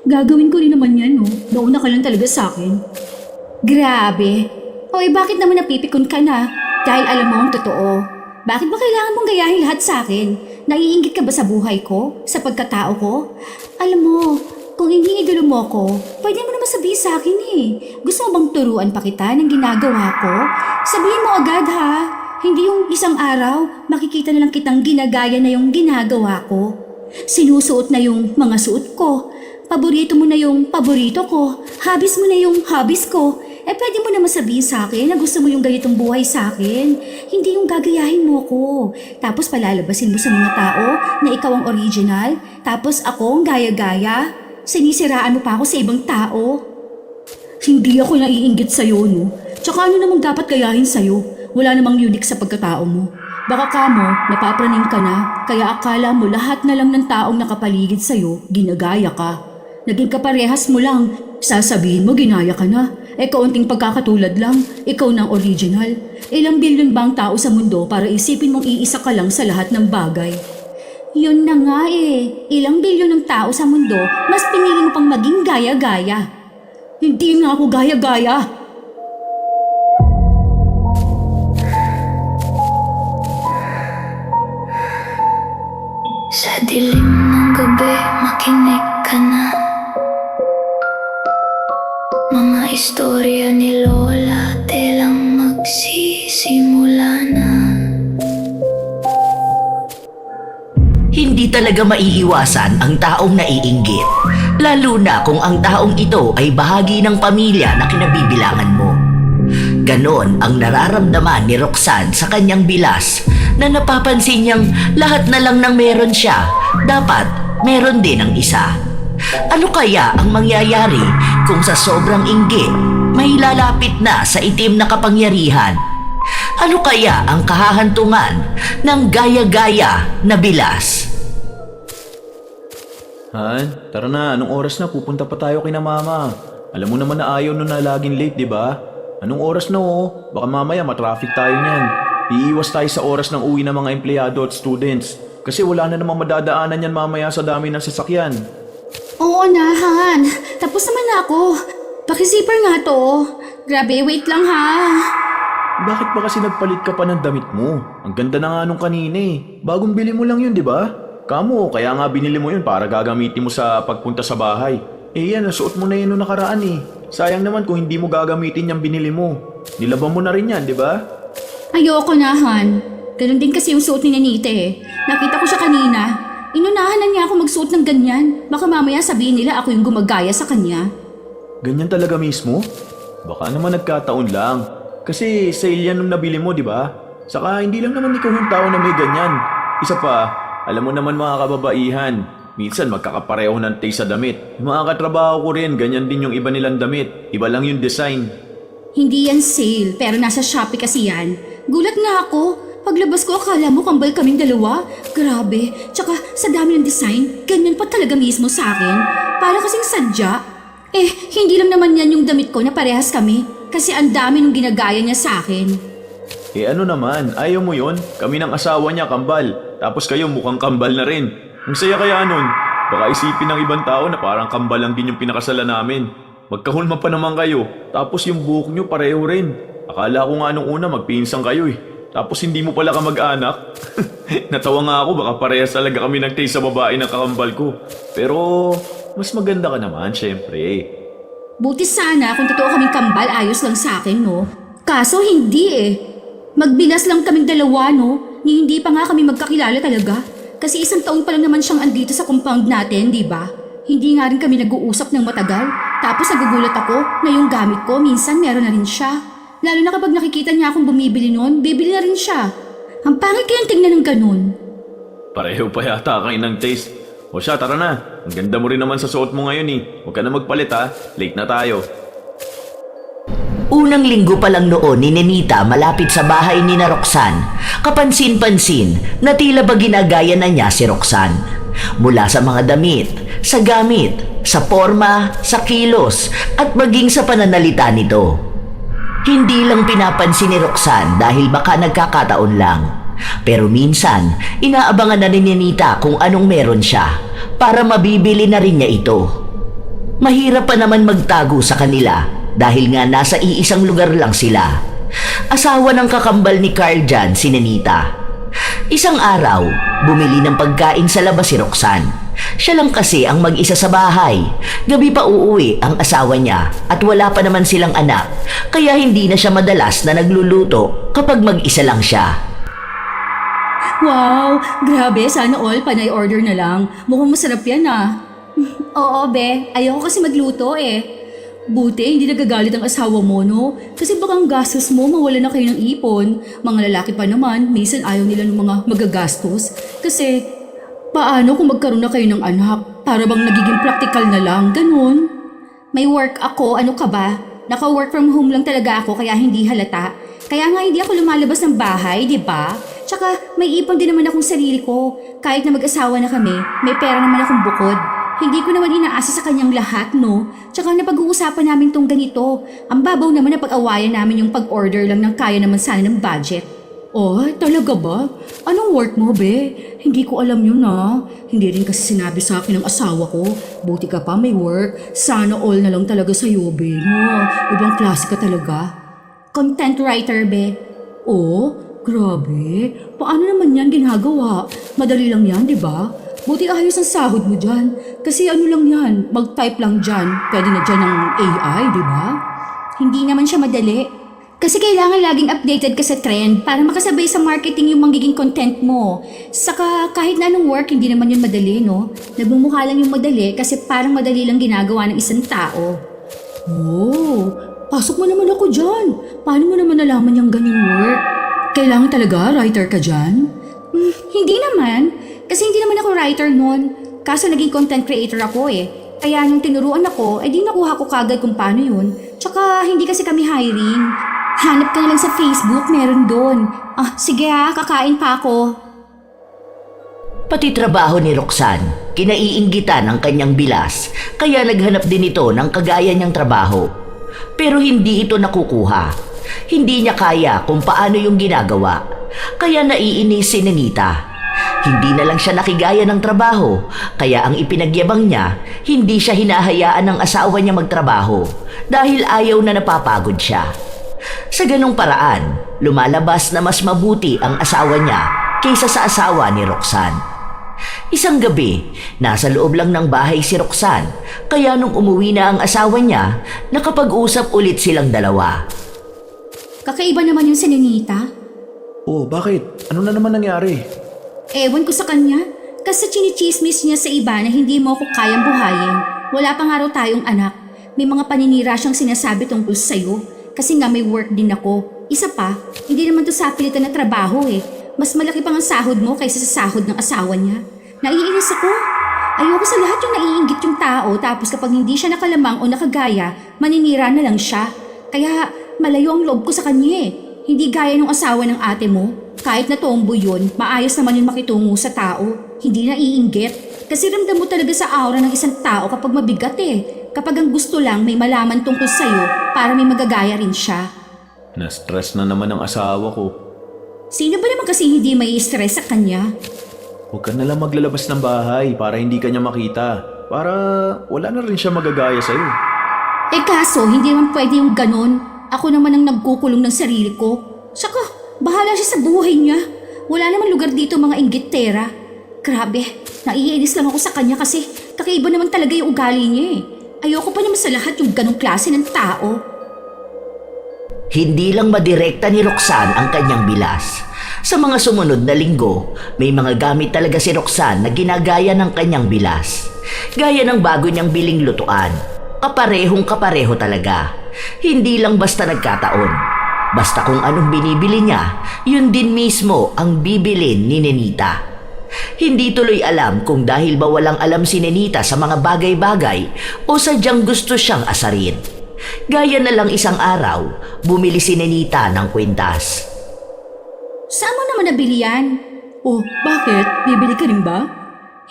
Gagawin ko rin naman yan, no? Nauna ka lang talaga sa akin. Grabe. Hoy, bakit naman napipikon ka na? Dahil alam mo ang totoo. Bakit ba kailangan mong gayahin lahat sa akin? Naiinggit ka ba sa buhay ko? Sa pagkatao ko? Alam mo, kung hindi idolo mo ko, pwede mo naman sabihin sa akin eh. Gusto mo bang turuan pa kita ng ginagawa ko? Sabihin mo agad ha. Hindi yung isang araw, makikita na lang kitang ginagaya na yung ginagawa ko. Sinusuot na yung mga suot ko. Paborito mo na yung paborito ko. Hobbies mo na yung hobbies ko. Pwede mo naman sabihin sa akin na gusto mo yung ganitong buhay sa akin. Hindi yung gagayahin mo ko. Tapos palalabasin mo sa mga tao na ikaw ang original. Tapos ako ang gaya-gaya. Sinisiraan mo pa ako sa ibang tao. Hindi ako naiinggit sa'yo, no? Tsaka ano namang dapat gayahin sa'yo? Wala namang unique sa pagkatao mo. Baka kamo, napapraning ka na, kaya akala mo lahat na lang ng taong nakapaligid sa'yo, ginagaya ka. Naging kaparehas mo lang, sasabihin mo ginaya ka na. Kaunting pagkakatulad lang, ikaw ng original. Ilang bilyon ba ang tao sa mundo para isipin mong iisa ka lang sa lahat ng bagay? Yun na nga eh, ilang bilyon ng tao sa mundo, mas pinili mo pang maging gaya-gaya. Hindi nga ako gaya-gaya. Sa dilim ng gabi, makinig ka na. Mga istorya ni Lola, telang magsisimula na. Hindi talaga maiiwasan ang taong naiinggit, lalo na kung ang taong ito ay bahagi ng pamilya na kinabibilangan mo. Ganon ang nararamdaman ni Roxanne sa kanyang bilas na napapansin niyang lahat na lang ng meron siya, dapat meron din ang isa. Ano kaya ang mangyayari kung sa sobrang inggit may lalapit na sa itim na kapangyarihan? Ano kaya ang kahahantungan ng gaya-gaya na bilas? Han, tara na. Anong oras na? Pupunta pa tayo kina mama. Alam mo naman na ayaw nun na laging late, di ba? Anong oras na oh? Baka mamaya matraffic tayo niyan. Iiwas tayo sa oras ng uwi ng mga empleyado at students. Kasi wala na namang madadaanan yan mamaya sa dami ng sasakyan. Oo na, Han. Tapos naman na ako. Pakisipar nga to. Grabe, wait lang ha. Bakit ba kasi nagpalit ka pa ng damit mo? Ang ganda na nga nung kanina eh. Bagong bili mo lang yun, di ba? Kamo, kaya nga binili mo yun para gagamitin mo sa pagpunta sa bahay. Yan, nasuot mo na yun nung nakaraan eh. Sayang naman kung hindi mo gagamitin yung binili mo. Nilaban mo na rin yan, di ba? Ayoko na, Han. Ganun din kasi yung suot ni Nanita eh. Nakita ko siya kanina. Inunahan na niya ako magsuot ng ganyan. Baka mamaya sabihin nila ako yung gumagaya sa kanya. Ganyan talaga mismo? Baka naman nagkataon lang. Kasi sale yan nung nabili mo, di ba? Saka hindi lang naman ikaw yung tao na may ganyan. Isa pa, alam mo naman mga kababaihan, minsan magkakapareho ng taste sa damit. Yung mga katrabaho ko rin, ganyan din yung iba nilang damit. Iba lang yung design. Hindi yan sale, pero nasa Shopee kasi yan. Gulat nga ako. Paglabas ko, akala mo kambal kaming dalawa. Grabe. Tsaka sa dami ng design, ganyan pa talaga mismo sa akin. Para kasing sadya. Hindi lang naman yan yung damit ko na parehas kami. Kasi ang dami nung ginagaya niya sa akin. Ano naman, ayaw mo yon? Kami ng asawa niya kambal. Tapos kayo mukhang kambal na rin. Ang saya kaya nun. Baka isipin ng ibang tao na parang kambal lang din yung pinakasala namin. Magkahulma pa naman kayo. Tapos yung buhok nyo pareho rin. Akala ko nga nung una magpinsang kayo eh. Tapos hindi mo pala kamag-anak. Natawa nga ako, baka parehas talaga kami ng taste sa babae ng kakambal ko. Pero mas maganda ka naman, syempre. Buti sana kung totoo kaming kambal, ayos lang sa akin, no? Kaso hindi eh. Magbilas lang kaming dalawa, no? Ni hindi pa nga kami magkakilala talaga. Kasi isang taon pa lang naman siyang andito sa compound natin, di ba? Hindi nga rin kami nag-uusap ng matagal. Tapos nagugulat ako na yung gamit ko, minsan meron na rin siya. Lalo na kapag nakikita niya akong bumibili noon, bibili na rin siya. Ang pangit kayang tingnan ng ganun. Pareho pa yata kayo ng taste. O siya, tara na. Ang ganda mo rin naman sa suot mo ngayon eh. Huwag ka na magpalit ha. Late na tayo. Unang linggo pa lang noon ni Nenita malapit sa bahay ni na Roxanne, kapansin-pansin na tila ba ginagaya na niya si Roxanne. Mula sa mga damit, sa gamit, sa forma, sa kilos, at maging sa pananalita nito. Hindi lang pinapansin ni Roxanne dahil baka nagkakataon lang. Pero minsan, inaabangan na ni Nenita kung anong meron siya para mabibili na rin niya ito. Mahirap pa naman magtago sa kanila dahil nga nasa iisang lugar lang sila. Asawa ng kakambal ni Carl Jan, si Nenita. Isang araw, bumili ng pagkain sa labas si Roxanne. Siya lang kasi ang mag-isa sa bahay. Gabi pa uuwi ang asawa niya at wala pa naman silang anak, kaya hindi na siya madalas na nagluluto kapag mag-isa lang siya. Wow, grabe, sana all panay order na lang. Mukhang masarap yan ah. Oo, be. Ayoko kasi magluto eh. Buti, hindi nagagalit ang asawa mo, no? Kasi baka ang gastos mo, mawala na kayo ng ipon. Mga lalaki pa naman, minsan ayaw nila ng mga magagastos. Kasi, paano kung magkaroon na kayo ng anak? Para bang nagiging practical na lang, ganun? May work ako, ano ka ba? Naka-work from home lang talaga ako, kaya hindi halata. Kaya nga hindi ako lumalabas ng bahay, di ba? Tsaka, may ipon din naman akong sarili ko. Kahit na mag-asawa na kami, may pera naman akong bukod. Hindi ko naman inaasa sa kanyang lahat, no? Tsaka napag-uusapan namin tong ganito. Ang babaw naman na pag-awayan namin yung pag-order lang ng kaya naman sana ng budget. Oh, talaga ba? Anong work mo, be? Hindi ko alam yun, ah. Hindi rin kasi sinabi sa akin ng asawa ko. Buti ka pa may work. Sana all na lang talaga sa'yo, be. No? Ibang klase ka talaga. Content writer, be. Oh, grabe. Paano naman yan ginagawa? Madali lang yan, di ba? Buti ayos ang sahod mo dyan. Kasi ano lang yan, mag-type lang dyan. Pwede na dyan ng AI, di ba? Hindi naman siya madali. Kasi kailangan laging updated ka sa trend para makasabay sa marketing yung magiging content mo. Saka kahit na anong work, hindi naman yun madali, no? Nagmumukha lang yung madali kasi parang madali lang ginagawa ng isang tao. Oh, pasok mo naman ako dyan. Paano mo naman nalaman yung ganyan work? Kailangan talaga writer ka dyan? Hindi naman. Kasi hindi naman ako writer noon. Kaso naging content creator ako eh. Kaya nung tinuruan ako, di nakuha ko kagad kung paano yun. Tsaka hindi kasi kami hiring. Hanap ka na lang sa Facebook, meron doon. Ah, sige kakain pa ako. Pati trabaho ni Roxanne, kinaiinggitan ang kanyang bilas, kaya naghanap din ito ng kagaya niyang trabaho. Pero hindi ito nakukuha. Hindi niya kaya kung paano yung ginagawa. Kaya naiinis si Nenita. Hindi na lang siya nakigaya ng trabaho, kaya ang ipinagyabang niya, hindi siya hinahayaan ng asawa niya magtrabaho dahil ayaw na napapagod siya. Sa ganong paraan, lumalabas na mas mabuti ang asawa niya kaysa sa asawa ni Roxanne. Isang gabi, nasa loob lang ng bahay si Roxanne, kaya nung umuwi na ang asawa niya, nakapag-usap ulit silang dalawa. Kakaiba naman yung si Nenita. Oh, bakit? Ano na naman nangyari? Ewan ko sa kanya. Kasi chinichismis niya sa iba na hindi mo ako kayang buhayin. Wala pa nga raw tayong anak. May mga paninira siyang sinasabi tungkol sa'yo. Kasi nga may work din ako. Isa pa, hindi naman to sa pilitan na trabaho eh. Mas malaki pang ang sahod mo kaysa sa sahod ng asawa niya. Naiinis ako. Ayoko sa lahat yung naiinggit yung tao tapos kapag hindi siya nakalamang o nakagaya, maninira na lang siya. Kaya malayo ang loob ko sa kanya eh. Hindi gaya ng asawa ng ate mo. Kahit na tomboy yun, maayos naman yung makitungo sa tao. Hindi na iinggit. Kasi ramdam mo talaga sa aura ng isang tao kapag mabigat eh. Kapag ang gusto lang may malaman tungkol sa'yo para may magagaya rin siya. Na-stress na naman ang asawa ko. Sino ba naman kasi hindi may stress sa kanya? Huwag ka na lang maglalabas ng bahay para hindi ka niya makita. Para wala na rin siya magagaya sa'yo. Eh kaso, hindi naman pwede yung ganon. Ako naman ang nagkukulong ng sarili ko. Saka, bahala siya sa buhay niya. Wala naman lugar dito mga inggitera. Grabe, naiinis lang ako sa kanya kasi kakaiba naman talaga yung ugali niya eh. Ayoko pa naman sa lahat yung ganong klase ng tao. Hindi lang madirekta ni Roxanne ang kanyang bilas. Sa mga sumunod na linggo, may mga gamit talaga si Roxanne na ginagaya ng kanyang bilas. Gaya ng bago niyang biling lutuan. Kaparehong kapareho talaga. Hindi lang basta nagkataon. Basta kung anong binibili niya, yun din mismo ang bibilin ni Nenita. Hindi tuloy alam kung dahil ba walang alam si Nenita sa mga bagay-bagay o sadyang gusto siyang asarin. Gaya na lang isang araw, bumili si Nenita ng kwintas. Saan mo naman nabili yan? Oh, bakit? Bibili ka rin ba?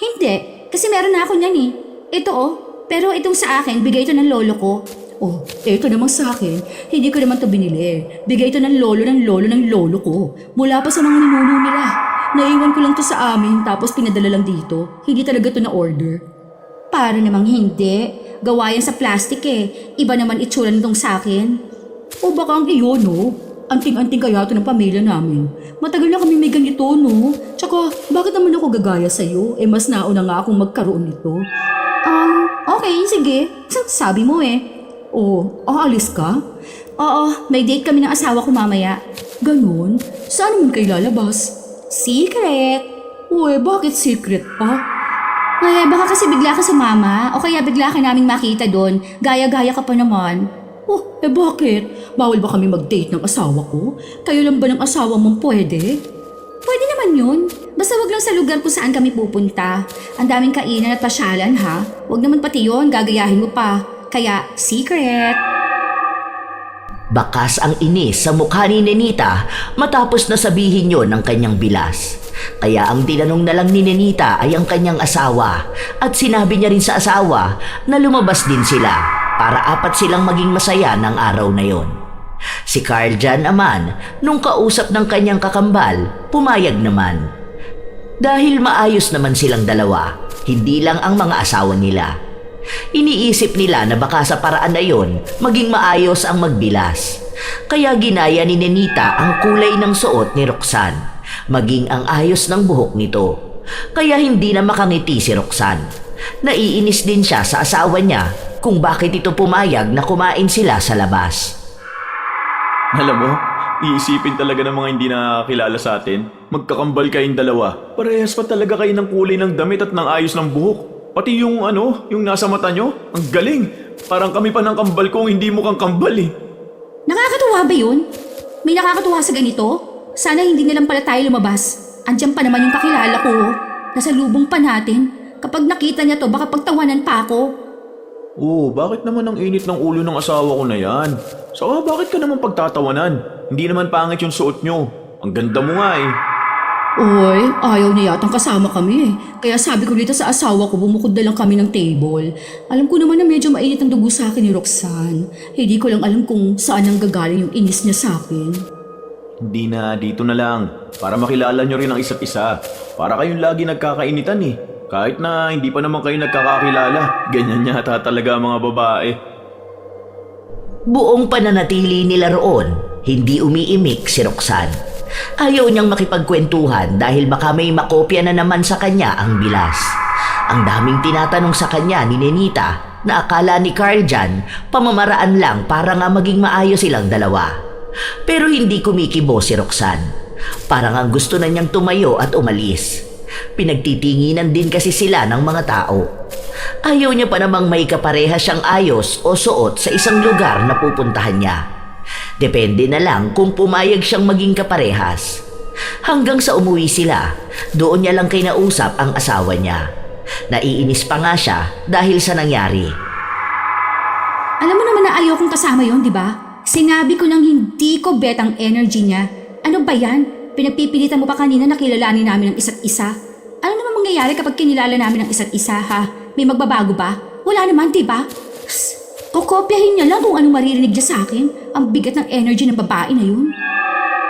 Hindi, kasi meron na ako niyan eh. Ito oh, pero itong sa akin, bigay ito ng lolo ko. Oh, ito namang sa akin, hindi ko naman ito binili. Bigay ito ng lolo ng lolo ko. Mula pa sa mga ninuno nila. Naiwan ko lang to sa amin tapos pinadala lang dito. Hindi talaga to na order. Para namang hindi. Gawa yan sa plastic eh. Iba naman itsura nitong sakin. O baka ang iyo, no? Anting-anting kaya ito ng pamilya namin. Matagal na kami may ganito, no? Tsaka, bakit naman ako gagaya sa'yo? Mas nauna nga akong magkaroon nito. Okay, sige. Sabi mo eh. Aalis ka? Oo, may date kami ng asawa ko mamaya. Ganon? Saan naman kayo lalabas? Secret. Uy, bakit secret pa? Baka kasi bigla ka sumama o kaya bigla ka naming makita doon. Gaya-gaya ka pa naman. Bakit? Bawal ba kami mag-date ng asawa ko? Kayo lang ba ng asawa mong pwede? Pwede naman yun. Basta wag lang sa lugar kung saan kami pupunta. Ang daming kainan at pasyalan ha. Wag naman pati yun, gagayahin mo pa. Kaya, secret. Bakas ang inis sa mukha ni Nenita matapos na sabihin yon ng kanyang bilas. Kaya ang tinanong na lang ni Nenita ay ang kanyang asawa at sinabi niya rin sa asawa na lumabas din sila para apat silang maging masaya ng araw na yon. Si Carl Jan naman, nung kausap ng kanyang kakambal, pumayag naman. Dahil maayos naman silang dalawa, hindi lang ang mga asawa nila. Iniisip nila na baka sa paraan na yon, maging maayos ang magbilas. Kaya ginaya ni Nenita ang kulay ng suot ni Roxanne, maging ang ayos ng buhok nito. Kaya hindi na makangiti si Roxanne. Naiinis din siya sa asawa niya kung bakit ito pumayag na kumain sila sa labas. Alam mo, iisipin talaga ng mga hindi nakakilala sa atin. Magkakambal kayong dalawa. Parehas pa talaga kayo ng kulay ng damit at ng ayos ng buhok. Pati yung yung nasa mata nyo, ang galing. Parang kami pa ng kambal ko, hindi mo kang kambal eh. Nakakatuwa ba yun? May nakakatuwa sa ganito? Sana hindi na lang pala tayo lumabas. Andiyan pa naman yung kakilala ko. Nasa lubong pa natin. Kapag nakita niya to, baka pagtawanan pa ako. Bakit naman ang init ng ulo ng asawa ko na yan? Saka bakit ka naman pagtatawanan? Hindi naman pangit yung suot nyo. Ang ganda mo nga eh. Oy, ayaw niya yatang kasama kami eh. Kaya sabi ko dito sa asawa ko, bumukod na lang kami ng table. Alam ko naman na medyo mainit ang dugo sa akin ni Roxanne. Hindi ko lang alam kung saan ang gagaling yung inis niya sa akin. Hindi na, dito na lang. Para makilala nyo rin ang isa't isa. Para kayong lagi nagkakainitan eh. Kahit na hindi pa naman kayo nagkakakilala. Ganyan yata talaga mga babae. Buong pananatili nila roon, hindi umiimik si Roxanne. Ayaw niyang makipagkwentuhan dahil baka may makopya na naman sa kanya ang bilas. Ang daming tinatanong sa kanya ni Nenita na akala ni Carl Jan pamamaraan lang para nga maging maayos silang dalawa. Pero hindi kumikibo si Roxanne. Parang ang gusto na niyang tumayo at umalis. Pinagtitinginan din kasi sila ng mga tao. Ayaw niya pa namang may kapareha siyang ayos o suot sa isang lugar na pupuntahan niya. Depende na lang kung pumayag siyang maging kaparehas. Hanggang sa umuwi sila, doon niya lang kinausap ang asawa niya. Naiinis pa nga siya dahil sa nangyari. Alam mo naman na ayaw kong kasama yon, di ba? Sinabi ko nang hindi ko bet ang energy niya. Ano ba yan? Pinagpipilitan mo pa kanina na kilalanin namin ang isa't isa. Ano naman mangyayari kapag kinilala namin ang isa't isa, ha? May magbabago ba? Wala naman, di ba? Kokopyahin niya lang kung anong maririnig niya sa akin. Ang bigat ng energy ng babae na yun.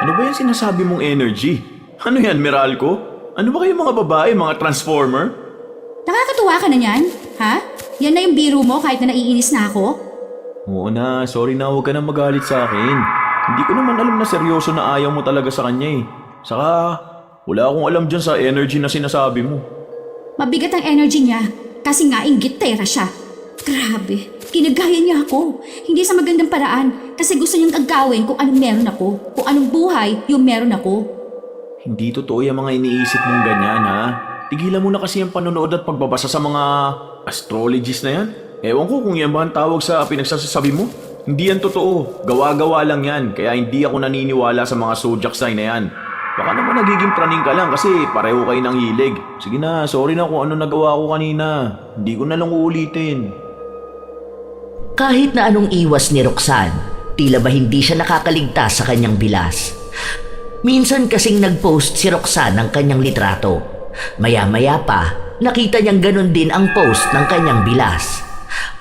Ano ba yung sinasabi mong energy? Ano yan, Meralco? Ano ba kayo mga babae, mga transformer? Nakakatuwa ka na yan, ha? Yan na yung biro mo kahit na naiinis na ako? Oo na, sorry na, huwag ka na magalit sa akin. Hindi ko naman alam na seryoso na ayaw mo talaga sa kanya eh. Saka, wala akong alam dyan sa energy na sinasabi mo. Mabigat ang energy niya kasi nga inggitera siya. Grabe, kinagaya niya ako. Hindi sa magandang paraan kasi gusto niyang agawin kung anong meron ako. Kung anong buhay yung meron ako. Hindi totoo yung mga iniisip mong ganyan ha. Tigilan mo na kasi yung panonood at pagbabasa sa mga astrologist na yan. Ewan ko kung yan ba ang tawag sa pinagsasabi mo. Hindi yan totoo. Gawa-gawa lang yan. Kaya hindi ako naniniwala sa mga zodiac sign na yan. Baka naman nagiging praning ka lang kasi pareho kayo ng hilig. Sige na, sorry na kung ano nagawa ko kanina. Hindi ko na lang uulitin. Kahit na anong iwas ni Roxanne, tila ba hindi siya nakakaligtas sa kanyang bilas. Minsan kasing nag-post si Roxanne ng kanyang litrato. Maya-maya pa, nakita niyang ganun din ang post ng kanyang bilas.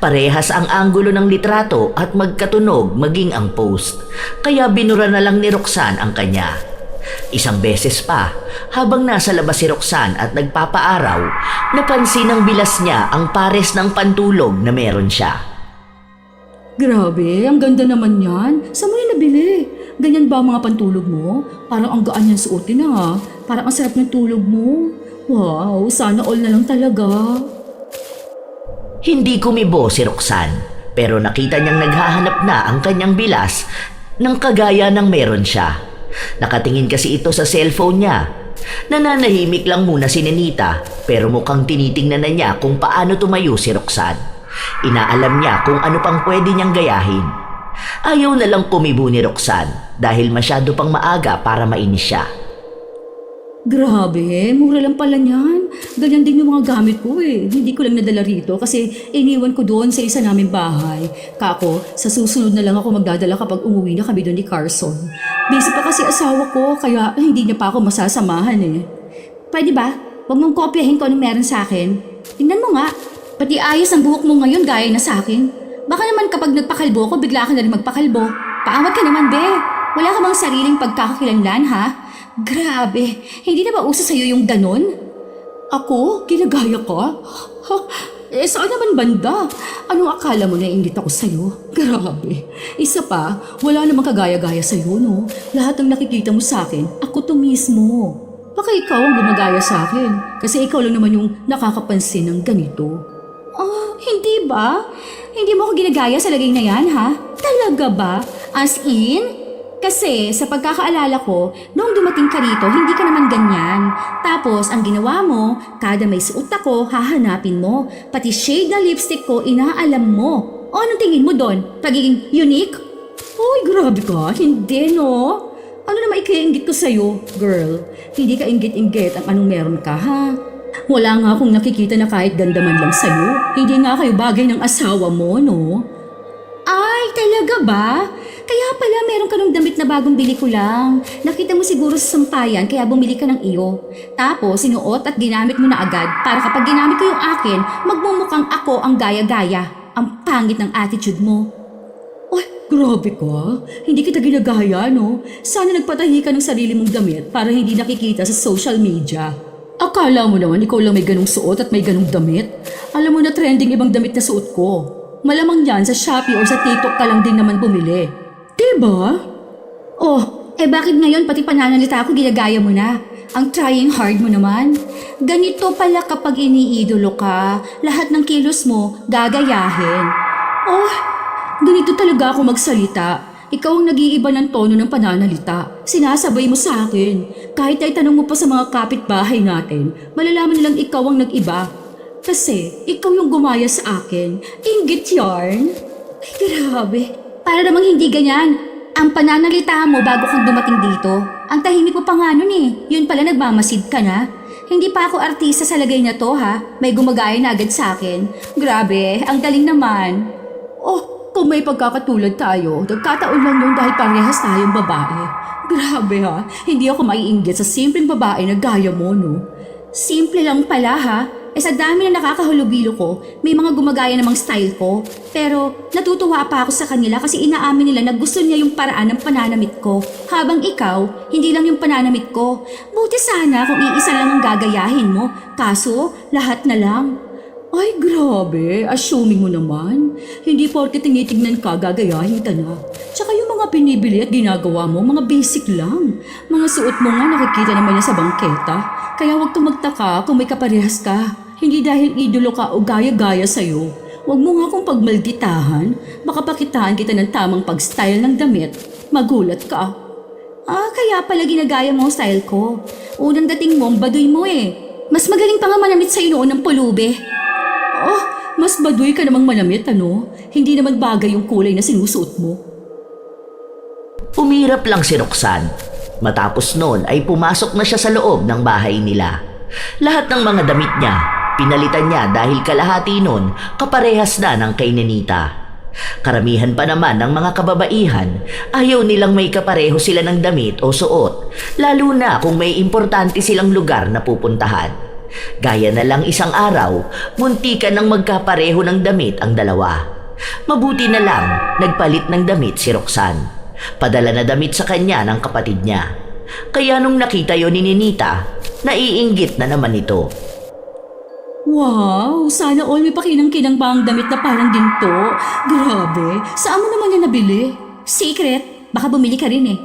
Parehas ang anggulo ng litrato at magkatunog maging ang post. Kaya binura na lang ni Roxanne ang kanya. Isang beses pa, habang nasa labas si Roxanne at nagpapaaraw, napansin ng bilas niya ang pares ng pantulog na meron siya. Grabe, ang ganda naman yan. Saan mo yan nabili? Ganyan ba ang mga pantulog mo? Parang ang gaan yan suotin ha. Parang ang sarap ng tulog mo. Wow, sana all na lang talaga. Hindi kumibo si Roxanne, pero nakita niyang naghahanap na ang kanyang bilas ng kagaya ng meron siya. Nakatingin kasi ito sa cellphone niya. Nananahimik lang muna si Nenita, pero mukhang tinitingnan na niya kung paano tumayo si Roxanne. Inaalam niya kung ano pang pwede niyang gayahin. Ayaw na lang kumibo ni Roxanne dahil masyado pang maaga para mainis siya. Grabe, mura lang pala niyan. Ganyan din yung mga gamit ko eh. Hindi ko lang nadala rito kasi iniwan ko doon sa isa naming bahay. Kako, sa susunod na lang ako magdadala kapag umuwi na kami doon ni Carson. Busy pa kasi asawa ko kaya hindi niya pa ako masasamahan eh. Pwede ba? Huwag mong kopyahin ko anong meron sa akin. Tingnan mo nga, pati ayos ang buhok mo ngayon gaya na sa akin. Baka naman kapag nagpakalbo ko, bigla ka na rin magpakalbo. Paawat ka naman, be. Wala ka bang sariling pagkakakilanlan, ha? Grabe, hindi na ba uso sa'yo yung ganon? Ako? Ginagaya ka? Ha? Saan naman banda? Anong akala mo na ingit ako sa'yo? Grabe. Isa pa, wala namang kagaya-gaya sa'yo, no? Lahat ng nakikita mo sa akin, ako to mismo. Baka ikaw ang gumagaya sa akin. Kasi ikaw lang naman yung nakakapansin ng ganito. Hindi ba? Hindi mo ako ginagaya sa lagay na yan, ha? Talaga ba? As in? Kasi sa pagkakaalala ko, noong dumating ka rito, hindi ka naman ganyan. Tapos ang ginawa mo, kada may suot ako, hahanapin mo. Pati shade na lipstick ko, inaalam mo. O anong tingin mo doon? Pagiging unique? Uy, grabe ka. Hindi, no? Ano naman ikainggit ko sa'yo, girl? Hindi ka inggit-inggit ang anong meron ka, ha? Wala nga akong nakikita na kahit ganda man lang sa'yo. Hindi nga kayo bagay ng asawa mo, no? Ay, talaga ba? Kaya pala meron ka ng damit na bagong bili ko lang. Nakita mo siguro sa sampayan kaya bumili ka ng iyo. Tapos sinuot at ginamit mo na agad para kapag ginamit ko yung akin, magmumukhang ako ang gaya-gaya. Ang pangit ng attitude mo. Ay, grabe ka. Hindi kita ginagaya, no? Sana nagpatahi ka ng sarili mong damit para hindi nakikita sa social media. Akala mo naman ikaw lang may ganong suot at may ganong damit? Alam mo na trending ibang damit na suot ko. Malamang yan sa Shopee or sa TikTok ka lang din naman bumili. Diba? Oh, bakit ngayon pati pananalita ako ginagaya mo na? Ang trying hard mo naman. Ganito pala kapag iniidolo ka, lahat ng kilos mo gagayahin. Oh, ganito talaga ako magsalita. Ikaw ang nag-iiba ng tono ng pananalita. Sinasabay mo sa akin. Kahit ay tanong mo pa sa mga kapitbahay natin, malalaman nilang ikaw ang nag-iba. Kasi ikaw yung gumaya sa akin. Inggit yarn. Ay, grabe. Para namang hindi ganyan. Ang pananalita mo bago kang dumating dito. Ang tahimik mo pa nga nun eh. Yun pala nagmamasid ka na. Hindi pa ako artista sa lagay na to ha. May gumagaya na agad sa akin. Grabe, ang galing naman. Oh, kung may pagkakatulad tayo, nagkataon lang yun dahil parehas tayong babae. Grabe ha, hindi ako maiinggit sa simpleng babae na gaya mo, no? Simple lang pala ha. Sa dami na nakakahulubilo ko, may mga gumagaya namang style ko. Pero natutuwa pa ako sa kanila kasi inaamin nila na gusto niya yung paraan ng pananamit ko. Habang ikaw, hindi lang yung pananamit ko. Buti sana kung iisa lang ang gagayahin mo. Kaso, lahat na lang. Ay, grabe. Assuming mo naman. Hindi porke tinitignan ka, gagayahin ka na. Tsaka yung mga pinibili at ginagawa mo, mga basic lang. Mga suot mo nga nakikita naman niya sa bangketa. Kaya huwag kang magtaka kung may kaparehas ka. Hindi dahil idolo ka o gaya-gaya sa'yo. Huwag mo nga akong pagmalditahan. Baka pakitaan kita ng tamang pag-style ng damit. Magulat ka. Kaya pala ginagaya mo ang style ko. Unang dating mo, baduy mo eh. Mas magaling pa nga manamit sa'yo noon ng pulube. Oh, mas baduy ka namang manamit, ano? Hindi naman bagay yung kulay na sinusuot mo. Umirap lang si Roxanne. Matapos noon ay pumasok na siya sa loob ng bahay nila. Lahat ng mga damit niya, pinalitan niya dahil kalahati noon kaparehas na ng kay Nenita. Karamihan pa naman ng mga kababaihan, ayaw nilang may kapareho sila ng damit o suot, lalo na kung may importante silang lugar na pupuntahan. Gaya na lang isang araw, muntikan ng magkapareho ng damit ang dalawa. Mabuti na lang, nagpalit ng damit si Roxanne. Padala na damit sa kanya ng kapatid niya. Kaya nung nakita yon ni Ninita, naiinggit na naman ito. Wow, sana all may pakinang-kinang pa ang damit na parang ginto. Grabe, saan mo naman yan nabili? Secret, baka bumili ka rin eh.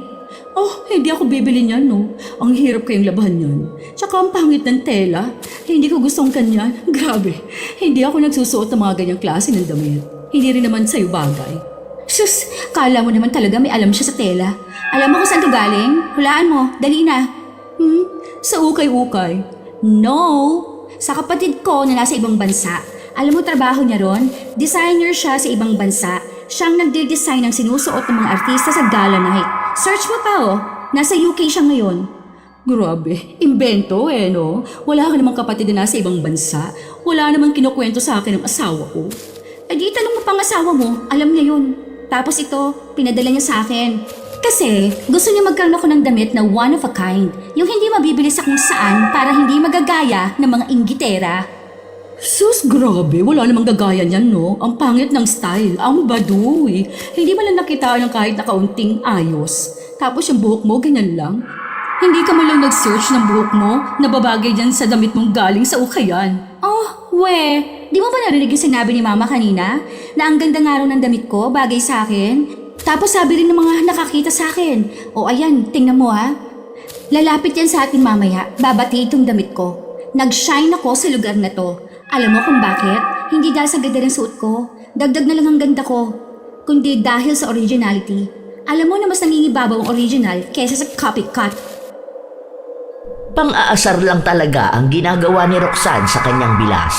Oh, hindi ako bibili niyan, no? Ang hirap kayong labahan yan. Tsaka ang pangit ng tela. Hindi ko gustong kanyan. Grabe, hindi ako nagsusuot ng mga ganyang klase ng damit. Hindi rin naman sa'yo bagay. Sus, kala mo naman talaga may alam siya sa tela. Alam mo kung saan to galing? Hulaan mo, dali na. Sa ukay-ukay. No, sa kapatid ko na nasa ibang bansa. Alam mo trabaho niya ron? Designer siya sa ibang bansa. Siyang nagde-design ng sinusuot ng mga artista sa gala night. Search mo pa oh, nasa UK siya ngayon. Grabe, imbento eh no? Wala ka namang kapatid na nasa ibang bansa. Wala namang kinukwento sa akin ng asawa ko. Eh di tanong mo pang asawa mo, alam niya yun. Tapos ito, pinadala niya sa akin. Kasi gusto niya magkaroon ako ng damit na one of a kind. Yung hindi mabibili sa kung saan para hindi magagaya ng mga inggitera. Sus, grabe. Wala namang gagaya niyan, no? Ang pangit ng style. Ang baduy. Hindi mo lang nakita ng kahit na kaunting ayos. Tapos yung buhok mo, ganyan lang. Hindi ka man lang nag-search ng buhok mo na babagay dyan sa damit mong galing sa ukayan. Oh, we. Di mo ba narinig yung sinabi ni Mama kanina? Na ang ganda nga raw ng damit ko, bagay sa akin? Tapos sabi rin ng mga nakakita sa akin. O ayan, tingnan mo ha. Lalapit yan sa atin mamaya. Babati itong damit ko. Nag-shine ako sa lugar na to. Alam mo kung bakit? Hindi dahil sa ganda ng suot ko. Dagdag na lang ang ganda ko. Kundi dahil sa originality. Alam mo na mas nangingibabaw ang original kaysa sa copycat. Pang-aasar lang talaga ang ginagawa ni Roxanne sa kanyang bilas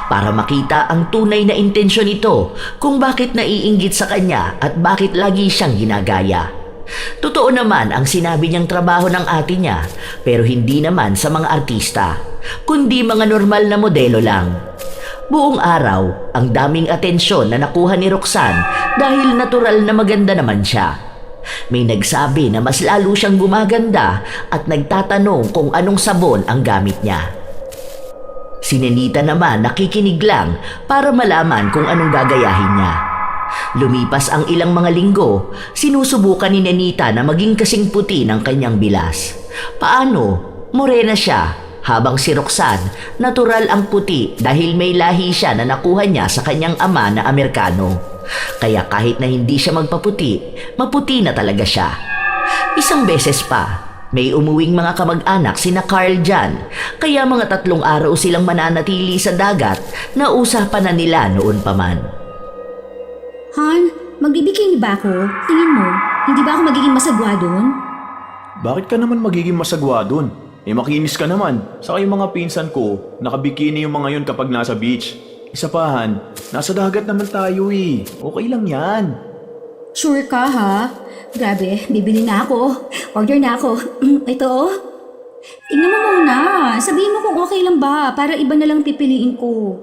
para makita ang tunay na intensyon nito kung bakit naiinggit sa kanya at bakit lagi siyang ginagaya. Totoo naman ang sinabi niyang trabaho ng ate niya pero hindi naman sa mga artista, kundi mga normal na modelo lang. Buong araw, ang daming atensyon na nakuha ni Roxanne dahil natural na maganda naman siya. May nagsabi na mas lalo siyang gumaganda at nagtatanong kung anong sabon ang gamit niya. Si Nenita naman nakikinig lang para malaman kung anong gagayahin niya. Lumipas ang ilang mga linggo, sinusubukan ni Nenita na maging kasing puti ng kanyang bilas. Paano? Morena siya, habang si Roxanne, natural ang puti dahil may lahi siya na nakuha niya sa kanyang ama na Amerikano. Kaya kahit na hindi siya magpaputi, maputi na talaga siya. Isang beses pa, may umuwing mga kamag-anak sina Carl Jan, kaya mga 3 araw silang mananatili sa dagat na usapan na nila noon pa man. Han, magbibikini ba ako? Tingin mo, hindi ba ako magiging masagwa doon? Bakit ka naman magiging masagwa dun? Eh makinis ka naman. Saka yung mga pinsan ko, nakabikini yung mga yun kapag nasa beach. Isa pa Han, nasa dagat naman tayo eh. Okay lang yan. Sure ka ha? Grabe, bibili na ako. Order na ako. Ito oh. Tingnan mo muna. Sabihin mo kung okay lang ba para iba na lang pipiliin ko.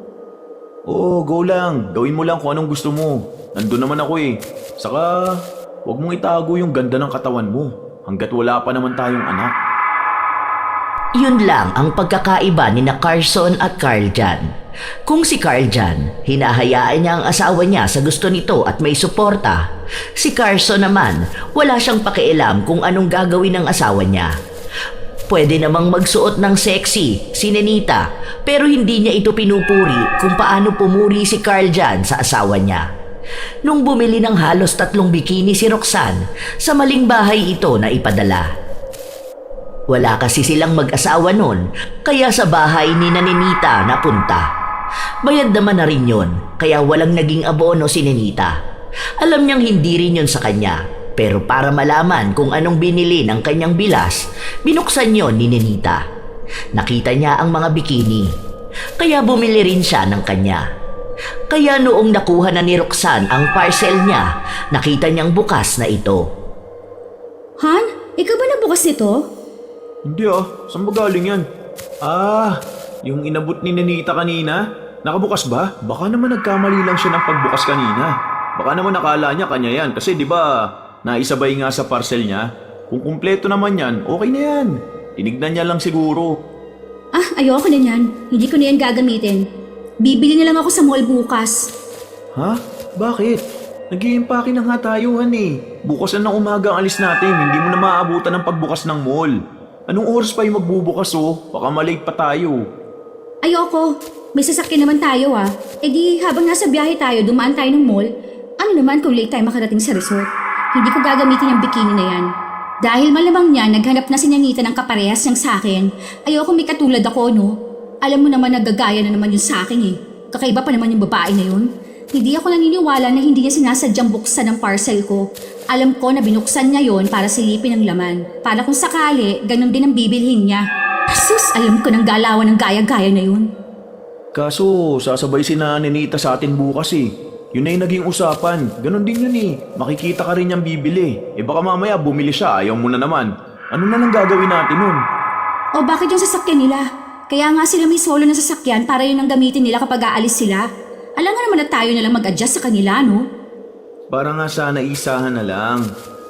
Oo, go lang. Gawin mo lang kung anong gusto mo. Nandun naman ako eh. Saka, huwag mong itago yung ganda ng katawan mo. Hanggat wala pa naman tayong anak. Yun lang ang pagkakaiba ni na Carson at Carl Jan. Kung si Carl Jan, hinahayaan niya ang asawa niya sa gusto nito at may suporta. Si Carson naman, wala siyang pakialam kung anong gagawin ng asawa niya. Pwede namang magsuot ng sexy si Nenita pero hindi niya ito pinupuri kung paano pumuri si Carl Jan sa asawa niya. Nung bumili ng halos 3 bikini si Roxanne, sa maling bahay ito na ipadala. Wala kasi silang mag-asawa nun, kaya sa bahay ni Nenita napunta. Bayad naman na rin yun, kaya walang naging abono si Nenita. Alam niyang hindi rin yun sa kanya, pero para malaman kung anong binili ng kanyang bilas, binuksan yon ni Nenita. Nakita niya ang mga bikini, kaya bumili rin siya ng kanya. Kaya noong nakuha na ni Roxanne ang parcel niya, nakita niyang bukas na ito. Han, ikaw ba nabukas nito? Hindi saan ba galing yan? Yung inabot ni Nenita kanina? Nakabukas ba? Baka naman nagkamali lang siya ng pagbukas kanina. Baka naman nakala niya kanya yan kasi di ba naisabay nga sa parcel niya? Kung kumpleto naman yan, okay na yan. Tinignan niya lang siguro. Ayoko na yan. Hindi ko na yan gagamitin. Bibili na lang ako sa mall bukas. Ha? Bakit? Nag-iimpake na nga tayo, Han eh. Bukas na ng umaga ang alis natin, hindi mo na maaabutan ng pagbukas ng mall. Anong oras pa yung magbubukas oh? Baka malate pa tayo. Ayoko. May sasakyan naman tayo ah. E di habang nasa biyahe tayo, dumaan tayo ng mall. Ano naman kung late tayo makarating sa resort? Hindi ko gagamitin yung bikini na yan. Dahil malamang niya, naghanap na si Nyanita ng kaparehas niyang sa akin. Ayoko may katulad ako, no? Alam mo naman nagagaya na naman yun sa akin eh. Kakaiba pa naman yung babae na yun. Hindi ako naniniwala na hindi niya sinasadyang buksan ang parcel ko. Alam ko na binuksan niya yon para silipin ang laman. Para kung sakali, ganun din ang bibilhin niya. Sus, alam ko ng galawan ng gaya-gaya na yun. Kaso, sasabay si Nita sa atin bukas eh. Yun na yung naging usapan. Ganon din yun eh. Makikita ka rin niyang bibili. Eh baka mamaya bumili siya, ayaw mo na naman. Ano na lang gagawin natin nun? O bakit yung sasakyan nila? Kaya nga sila may solo na sasakyan para yun ang gamitin nila kapag aalis sila. Alam nga naman na tayo na lang mag-adjust sa kanila, no? Para nga sana isahan na lang.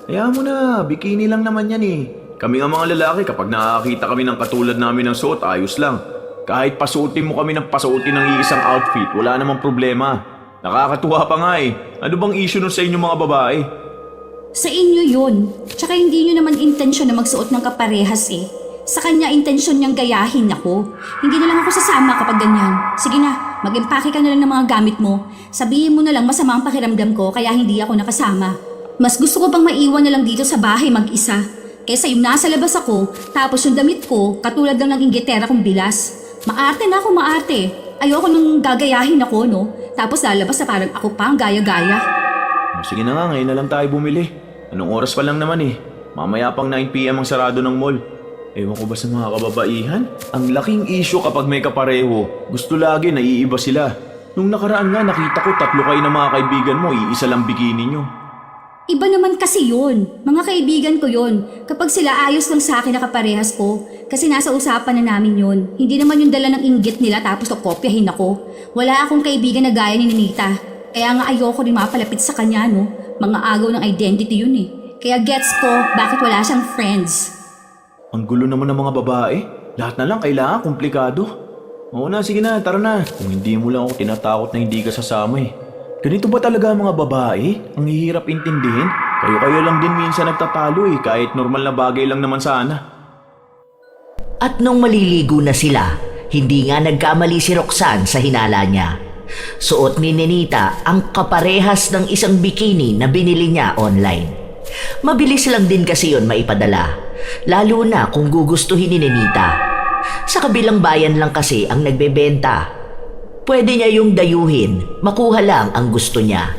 Kaya mo na, bikini lang naman yan eh. Kami nga mga lalaki kapag nakakita kami ng katulad namin ng suot, ayos lang. Kahit pasuotin mo kami ng pasuotin ng iisang outfit, wala namang problema. Nakakatuwa pa nga eh. Ano bang issue nun sa inyo mga babae? Sa inyo yun. Tsaka hindi nyo naman intensyon na magsuot ng kaparehas eh. Sa kanya intensyon niyang gayahin ako. Hindi na lang ako sasama kapag ganyan. Sige na, mag-impake ka na lang ng mga gamit mo. Sabihin mo na lang masama ang pakiramdam ko kaya hindi ako nakasama. Mas gusto ko bang maiwan na lang dito sa bahay mag-isa. Kesa yung nasa labas ako, tapos yung damit ko, katulad lang ng inggitera kong bilas. Maarte na ako maarte. Ayoko nung gagayahin ako, no? Tapos lalabas na parang ako pa ang gaya-gaya. Sige na nga, ngayon na lang tayo bumili. Anong oras pa lang naman eh. Mamaya pang 9 PM ang sarado ng mall. Ewan ko ba sa mga kababaihan? Ang laking issue kapag may kapareho. Gusto lagi naiiba sila. Nung nakaraan nga nakita ko 3 kayo ng mga kaibigan mo, iisa lang bikini nyo. Iba naman kasi yun. Mga kaibigan ko yun. Kapag sila ayos lang sa akin na kaparehas ko. Kasi nasa usapan na namin yun. Hindi naman yung dala ng inggit nila tapos kopyahin ako. Wala akong kaibigan na gaya ni Nita. Kaya nga ayoko rin mapalapit sa kanya, no? Mga agaw ng identity yun eh. Kaya gets ko bakit wala siyang friends. Ang gulo naman ng mga babae. Lahat na lang kailangan komplikado. Oo na, sige na, tara na. Kung hindi mo lang ako tinatakot na hindi ka sasama eh. Ganito ba talaga ang mga babae? Ang hihirap intindihin? Kayo-kayo lang din minsan nagtatalo eh, kahit normal na bagay lang naman sana. At nung maliligo na sila, hindi nga nagkamali si Roxanne sa hinala niya. Suot ni Nenita ang kaparehas ng isang bikini na binili niya online. Mabilis lang din kasi yon maipadala, lalo na kung gugustuhin ni Nenita. Sa kabilang bayan lang kasi ang nagbebenta. Pwede niya yung dayuhin, makuha lang ang gusto niya.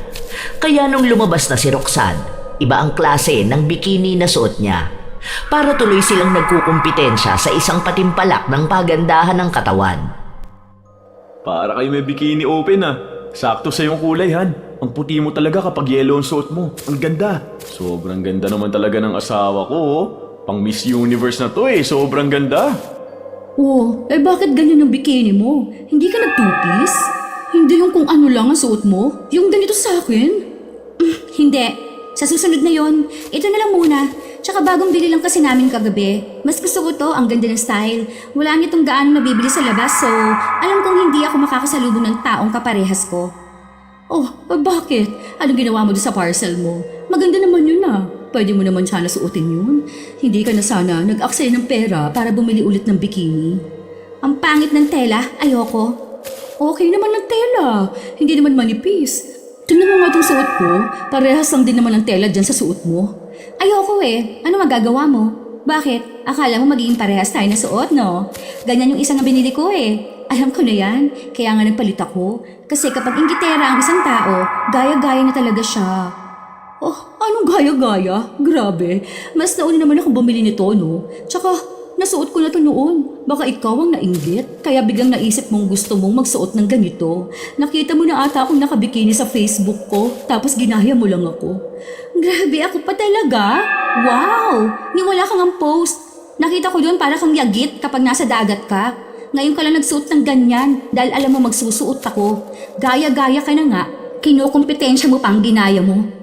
Kaya nung lumabas na si Roxanne, iba ang klase ng bikini na suot niya. Para tuloy silang nagkukumpetensya sa isang patimpalak ng pagandahan ng katawan. Para kayo may bikini open ah. Sakto sa yung kulay, Han. Ang puti mo talaga kapag yellow ang suot mo. Ang ganda. Sobrang ganda naman talaga ng asawa ko oh. Pang Miss Universe na to eh, sobrang ganda. Oh, bakit ganyan yung bikini mo? Hindi ka nagtupis? Hindi yung kung ano lang ang suot mo? Yung ganito sa akin? Hindi. Sa susunod na yon, ito na lang muna. Tsaka bagong bili lang kasi namin kagabi. Mas gusto ko to, ang ganda ng style. Wala nitong gaano nabibili sa labas so alam kong hindi ako makakasalubong ng taong kaparehas ko. Oh, bakit? Anong ginawa mo doon sa parcel mo? Maganda naman yun ah. Pwede mo naman sana suotin yun. Hindi ka na sana nag-aksaya ng pera para bumili ulit ng bikini. Ang pangit ng tela, ayoko. Okay naman ng tela. Hindi naman manipis. Tingnan mo nga itong suot ko. Parehas lang din naman ang tela dyan sa suot mo. Ayoko eh. Ano magagawa mo? Bakit? Akala mo magiging parehas tayo na suot, no? Ganyan yung isang na binili ko eh. Alam ko na yan. Kaya nga nagpalit ako. Kasi kapag inggitera ang isang tao, gaya-gaya na talaga siya. Oh, anong gaya-gaya? Grabe. Mas nauna naman akong bumili nito, no? Tsaka, nasuot ko na to noon. Baka ikaw ang nainggit. Kaya biglang naisip mong gusto mong magsuot ng ganito. Nakita mo na ata akong nakabikini sa Facebook ko. Tapos ginaya mo lang ako. Grabe, ako pa talaga? Wow! Niwala kang ang post. Nakita ko doon para kang yagit kapag nasa dagat ka. Ngayon ka lang nagsuot ng ganyan dahil alam mo magsusuot ako. Gaya-gaya ka na nga. Kinukumpetensya mo pa ang ginaya mo.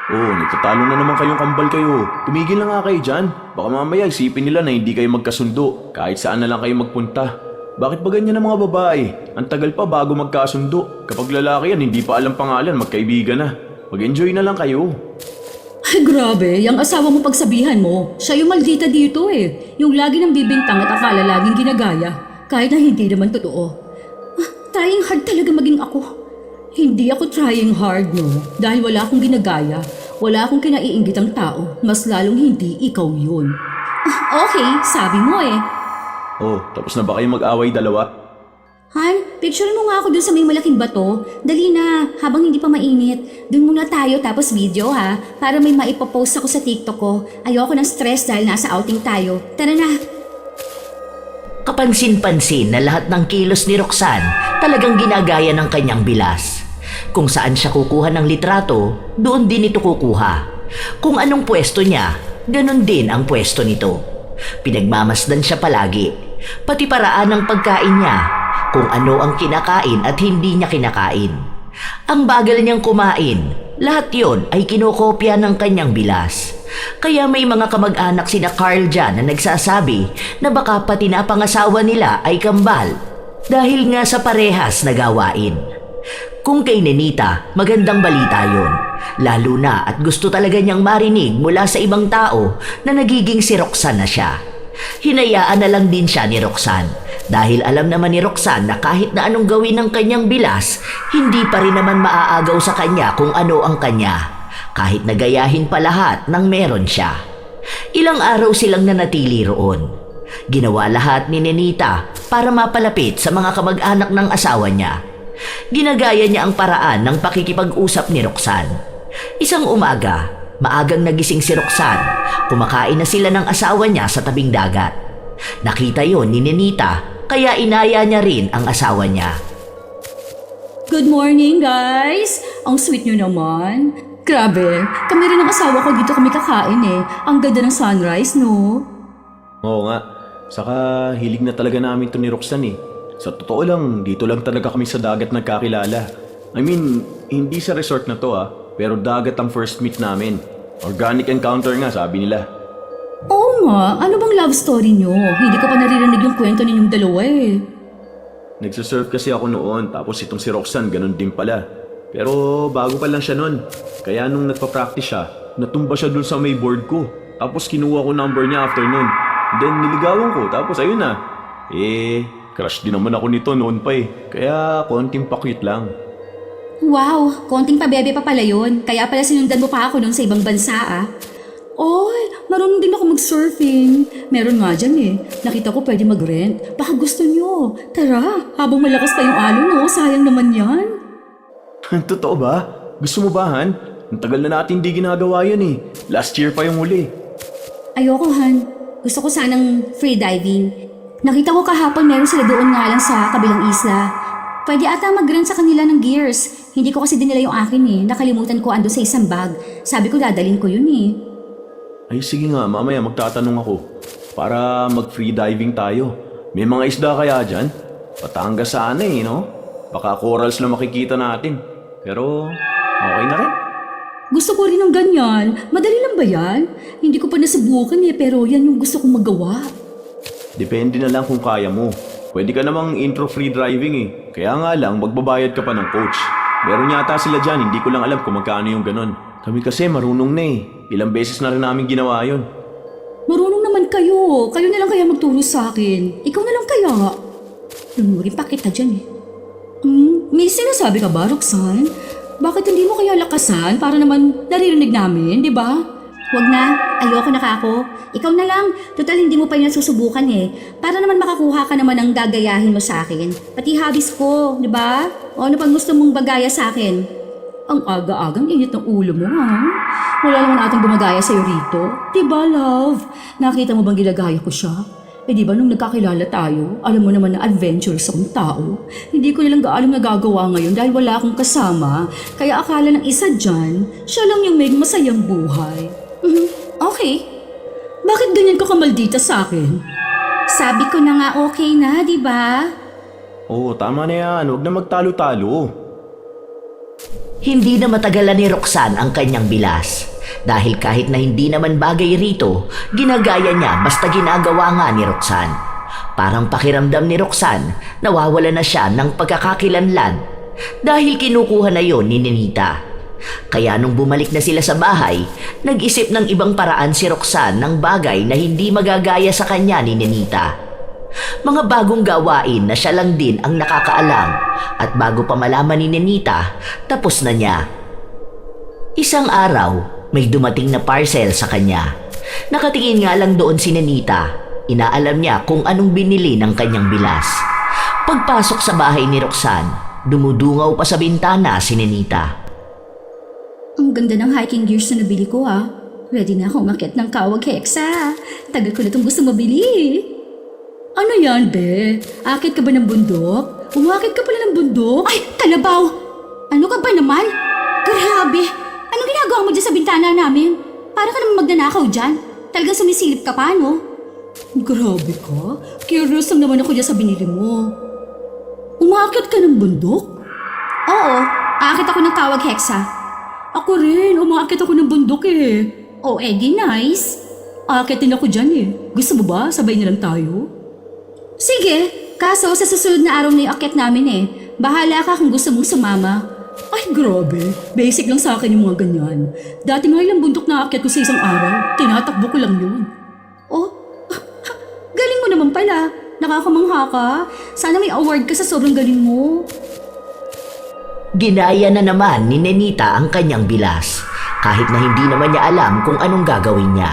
Oh, nagtatalo na naman kayong kambal kayo. Tumigil na nga kayo dyan. Baka mamaya isipin nila na hindi kayo magkasundo. Kahit saan na lang kayo magpunta. Bakit ba ganyan ang mga babae? Ang tagal pa bago magkasundo. Kapag lalaki yan, hindi pa alam pangalan, magkaibigan na. Mag-enjoy na lang kayo. Ay, grabe. Yung asawa mo pagsabihan mo. Siya yung maldita dito eh. Yung lagi nang bibintang at akala laging ginagaya. Kahit na hindi naman totoo. Trying hard talaga maging ako. Hindi ako trying hard, no. Dahil wala akong ginagaya. Wala akong kinaiinggitang tao. Mas lalong hindi ikaw yun. Okay, sabi mo eh. Oh, tapos na ba kayo mag-away dalawa? Han, picture mo nga ako dun sa may malaking bato. Dali na, habang hindi pa mainit. Dun muna tayo tapos video ha, para may maipopost ako sa TikTok ko. Ayoko ng stress dahil nasa outing tayo. Tara na. Kapansin-pansin na lahat ng kilos ni Roxanne talagang ginagaya ng kanyang bilas. Kung saan siya kukuha ng litrato, doon din ito kukuha. Kung anong pwesto niya, ganun din ang pwesto nito. Pinagmamasdan siya palagi, pati paraan ng pagkain niya, kung ano ang kinakain at hindi niya kinakain. Ang bagal niyang kumain, lahat yon ay kinokopya ng kanyang bilas. Kaya may mga kamag-anak sina Carl dyan na nagsasabi na baka pati na pangasawa nila ay kambal dahil nga sa parehas na gawain. Kung kay Nenita, magandang balita yon. Lalo na at gusto talaga niyang marinig mula sa ibang tao na nagiging si Roxanne na siya. Hinayaan na lang din siya ni Roxanne dahil alam naman ni Roxanne na kahit na anong gawin ng kanyang bilas, hindi pa rin naman maaagaw sa kanya kung ano ang kanya. Kahit nagayahin pa lahat ng meron siya. Ilang araw silang nanatili roon. Ginawa lahat ni Nenita para mapalapit sa mga kamag-anak ng asawa niya. Ginagaya niya ang paraan ng pakikipag-usap ni Roxanne. Isang umaga, maagang nagising si Roxanne. Kumakain na sila ng asawa niya sa tabing dagat. Nakita yon ni Nenita, kaya inaya niya rin ang asawa niya. Good morning guys! Ang sweet nyo naman. Grabe, kami rin ang asawa ko dito kami kakain eh. Ang ganda ng sunrise, no? Oo nga. Saka hilig na talaga namin to ni Roxanne eh. Sa totoo lang, dito lang talaga kami sa dagat nagkakilala. I mean, hindi sa resort na to pero dagat ang first meet namin. Organic encounter nga, sabi nila. Oo nga, ano bang love story nyo? Hindi ko pa naririnig yung kwento ninyong dalawa eh. Nagsasurf kasi ako noon, tapos itong si Roxanne, ganun din pala. Pero bago pa lang siya noon. Kaya nung nagpa-practice siya, natumba siya dun sa may board ko. Tapos kinuha ko number niya after noon. Then niligawan ko, tapos ayun na. Crush din naman ako nito noon pa eh. Kaya konting pa-cute lang. Wow, konting pabebe pa pala yun. Kaya pala sinundan mo pa ako nun sa ibang bansa Oy, marunong din ako mag-surfing. Meron nga dyan eh. Nakita ko pwede mag-rent. Baka gusto nyo. Tara, habang malakas pa yung alon sayang naman yan. Totoo ba? Gusto mo ba, Han? Ang tagal na natin di ginagawa yan eh. Last year pa yung huli. Ayoko, Han. Gusto ko sanang free diving. Nakita ko kahapon meron sila doon nga lang sa kabilang isla. Pwede ata mag-rent sa kanila ng gears. Hindi ko kasi dinala yung akin eh. Nakalimutan ko ando sa isang bag. Sabi ko dadalhin ko yun eh. Ay sige nga, mamaya magtatanong ako. Para mag-free diving tayo. May mga isda kaya dyan? Patangas sana eh, no? Baka corals na makikita natin. Pero okay na rin. Gusto ko rin ng ganyan. Madali lang ba yan? Hindi ko pa nasubukan eh, pero yan yung gusto kong magawa. Depende na lang kung kaya mo. Pwede ka namang intro free driving eh. Kaya nga lang, magbabayad ka pa ng coach. Meron yata sila dyan, hindi ko lang alam kung magkano yung ganon. Kami kasi marunong na eh. Ilang beses na rin namin ginawa yun. Marunong naman kayo. Kayo na lang kaya magturo sa akin. Ikaw na lang kaya. Lumurin pa kita dyan eh. May sinasabi ka ba, Roxanne? Bakit hindi mo kaya lakasan para naman naririnig namin, di ba? Huwag na, ayoko na kako. Ikaw na lang, total hindi mo pa yun nasusubukan eh. Para naman makakuha ka naman ng gagayahin mo sa akin. Pati hobbies ko, di ba? O ano pang gusto mong bagaya sa akin? Ang aga-agang init ng ulo mo, ha? Wala naman atang gumagaya sa'yo rito. Di ba, love? Nakita mo bang ginagaya ko siya? Eh di ba nung nagkakilala tayo, alam mo naman na adventurous akong tao. Hindi ko nilang gaalang nagagawa ngayon dahil wala akong kasama. Kaya akala ng isa dyan, siya lang yung may masayang buhay. Okay. Bakit ganyan ka kamaldita sa akin? Sabi ko na nga okay na, di ba? Oo, tama na yan. Huwag na magtalo-talo. Hindi na matagalan ni Roxanne ang kanyang bilas. Dahil kahit na hindi naman bagay rito, ginagaya niya basta ginagawa nga ni Roxanne. Parang pakiramdam ni Roxanne, nawawala na siya ng pagkakakilanlan. Dahil kinukuha na yon ni Nenita. Kaya nung bumalik na sila sa bahay, nag-isip ng ibang paraan si Roxanne ng bagay na hindi magagaya sa kanya ni Nenita. Mga bagong gawain na siya lang din ang nakakaalam at bago pa malaman ni Nenita, tapos na niya. Isang araw, may dumating na parcel sa kanya. Nakatingin nga lang doon si Nenita. Inaalam niya kung anong binili ng kanyang bilas. Pagpasok sa bahay ni Roxanne, dumudungaw pa sa bintana si Nenita. Ang ganda ng hiking gears na nabili ko ha. Ready na akong umakyat ng Kawag Hexa. Tagal ko na itong gusto mabili. Ano yan, be? Akit ka ba ng bundok? Umakit ka pala ng bundok? Ay, kalabaw! Ano ka ba naman? Grabe! Anong ginagawa mo dyan sa bintana namin? Para ka naman magnanakaw dyan. Talagang sumisilip ka pa, no? Grabe ka. Curious lang naman ako dyan sa binili mo. Umakit ka ng bundok? Oo, akit ako ng Kawag Hexa. Ako rin, umakit ako ng bundok eh. Oh, di nice. Akitin ako dyan eh. Gusto mo ba? Sabay na lang tayo? Sige, kaso sa susunod na araw na yung akit namin eh. Bahala ka kung gusto mong sumama. Ay, grabe. Basic lang sa akin yung mga ganyan. Dati nga ilang bundok na akit ko sa isang araw. Tinatakbo ko lang yun. Oh, galing mo naman pala. Nakakamangha ka. Sana may award ka sa sobrang galing mo. Ginaya na naman ni Nenita ang kanyang bilas, kahit na hindi naman niya alam kung anong gagawin niya.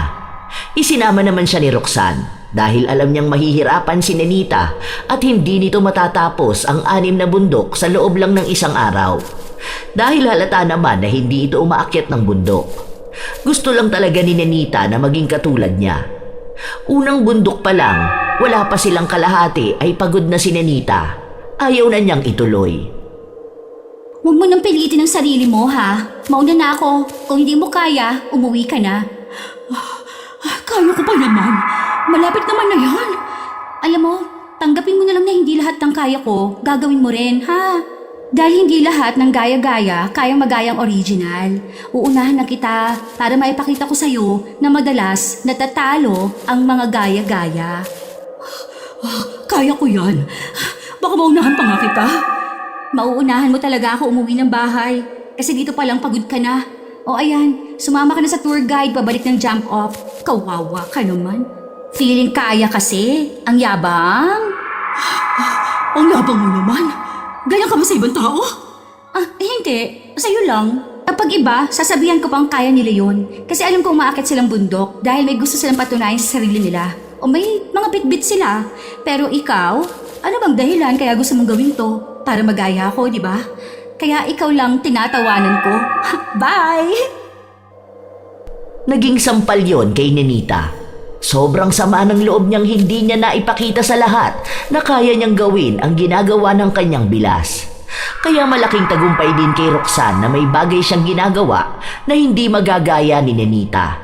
Isinama naman siya ni Roxanne dahil alam niyang mahihirapan si Nenita at hindi nito matatapos ang 6 na bundok sa loob lang ng isang araw. Dahil halata naman na hindi ito umaakyat ng bundok. Gusto lang talaga ni Nenita na maging katulad niya. Unang bundok pa lang, wala pa silang kalahati ay pagod na si Nenita. Ayaw na niyang ituloy. Huwag mo nang pilitin ang sarili mo, ha? Mauna na ako. Kung hindi mo kaya, umuwi ka na. Kaya ko pa naman. Malapit naman na yan. Alam mo, tanggapin mo na lang na hindi lahat ng kaya ko, gagawin mo rin, ha? Dahil hindi lahat ng gaya-gaya kayang magayang original. Uunahan na kita para maipakita ko sa'yo na madalas natatalo ang mga gaya-gaya. Kaya ko yan. Baka maunahan pa nga kita. Mauunahan mo talaga ako umuwi ng bahay. Kasi dito palang pagod ka na. O ayan, sumama ka na sa tour guide pabalik ng jump off. Kawawa ka naman. Feeling kaya kasi. Ang yabang. Ang yabang mo naman. Ganyan ka ba sa ibang tao? Hindi. Sa'yo lang. Kapag iba, sasabihan ko pang kaya nila yun. Kasi alam ko umaakit silang bundok dahil may gusto silang patunayan sa sarili nila. O may mga bit-bit sila. Pero ikaw, ano bang dahilan kaya gusto mong gawin to? Para magaya ako, di ba? Kaya ikaw lang tinatawanan ko. Bye! Naging sampal yon kay Nenita. Sobrang sama ng loob niyang hindi niya naipakita sa lahat na kaya niyang gawin ang ginagawa ng kanyang bilas. Kaya malaking tagumpay din kay Roxanne na may bagay siyang ginagawa na hindi magagaya ni Nenita.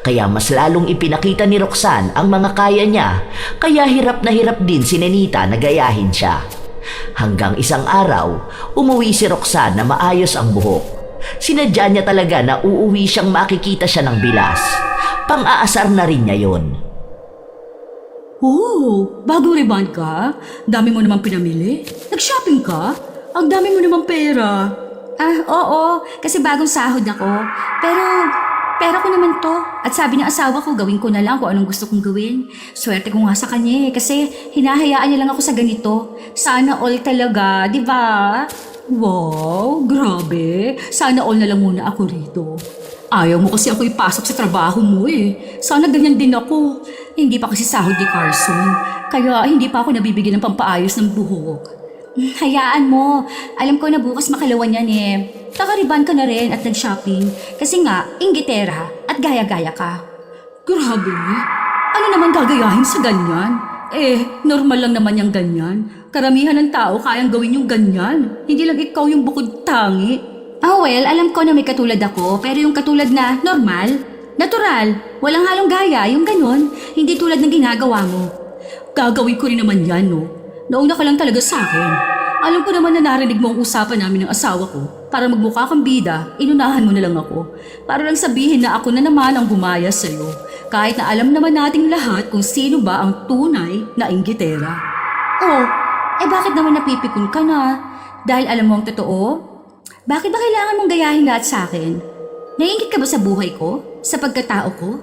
Kaya mas lalong ipinakita ni Roxanne ang mga kaya niya, kaya hirap na hirap din si Nenita na gayahin siya. Hanggang isang araw, umuwi si Roxanne na maayos ang buhok. Sinadya niya talaga na uuwi siyang makikita siya ng bilas. Pang-aasar na rin niya yon. Oh, bagong rebond ka? Dami mo naman pinamili? Nag-shopping ka? Ang dami mo naman pera. Oo, kasi bagong sahod ako. Pero pera ko naman to. At sabi ng asawa ko, gawin ko na lang kung anong gusto kong gawin. Swerte ko nga sa kanya kasi hinahayaan niya lang ako sa ganito. Sana all talaga, di ba? Wow, grabe. Sana all na lang muna ako rito. Ayaw mo kasi ako ipasok sa trabaho mo eh. Sana ganyan din ako. Hindi pa kasi sahod ni Carson. Kaya hindi pa ako nabibigyan ng pampaayos ng buhok. Hayaan mo. Alam ko na bukas makalawan yan eh. Takariban ka na rin at nag-shopping. Kasi nga, inggitera at gaya-gaya ka. Grabe. Ano naman gagayahin sa ganyan? Normal lang naman yung ganyan. Karamihan ng tao kayang gawin yung ganyan. Hindi lang ikaw yung bukod tangi. Well, alam ko na may katulad ako. Pero yung katulad na normal, natural, walang halong gaya, yung ganon. Hindi tulad ng ginagawa mo. Gagawin ko rin naman yan, no? Nauna ka lang talaga sa akin. Alam ko naman na narinig mo ang usapan namin ng asawa ko. Para magmukha kang bida, inunahan mo na lang ako. Para lang sabihin na ako na naman ang gumaya sa'yo. Kahit na alam naman nating lahat kung sino ba ang tunay na inggitera. Bakit naman napipikon ka na? Dahil alam mo ang totoo? Bakit ba kailangan mong gayahin lahat sa akin? Naiingit ka ba sa buhay ko? Sa pagkatao ko?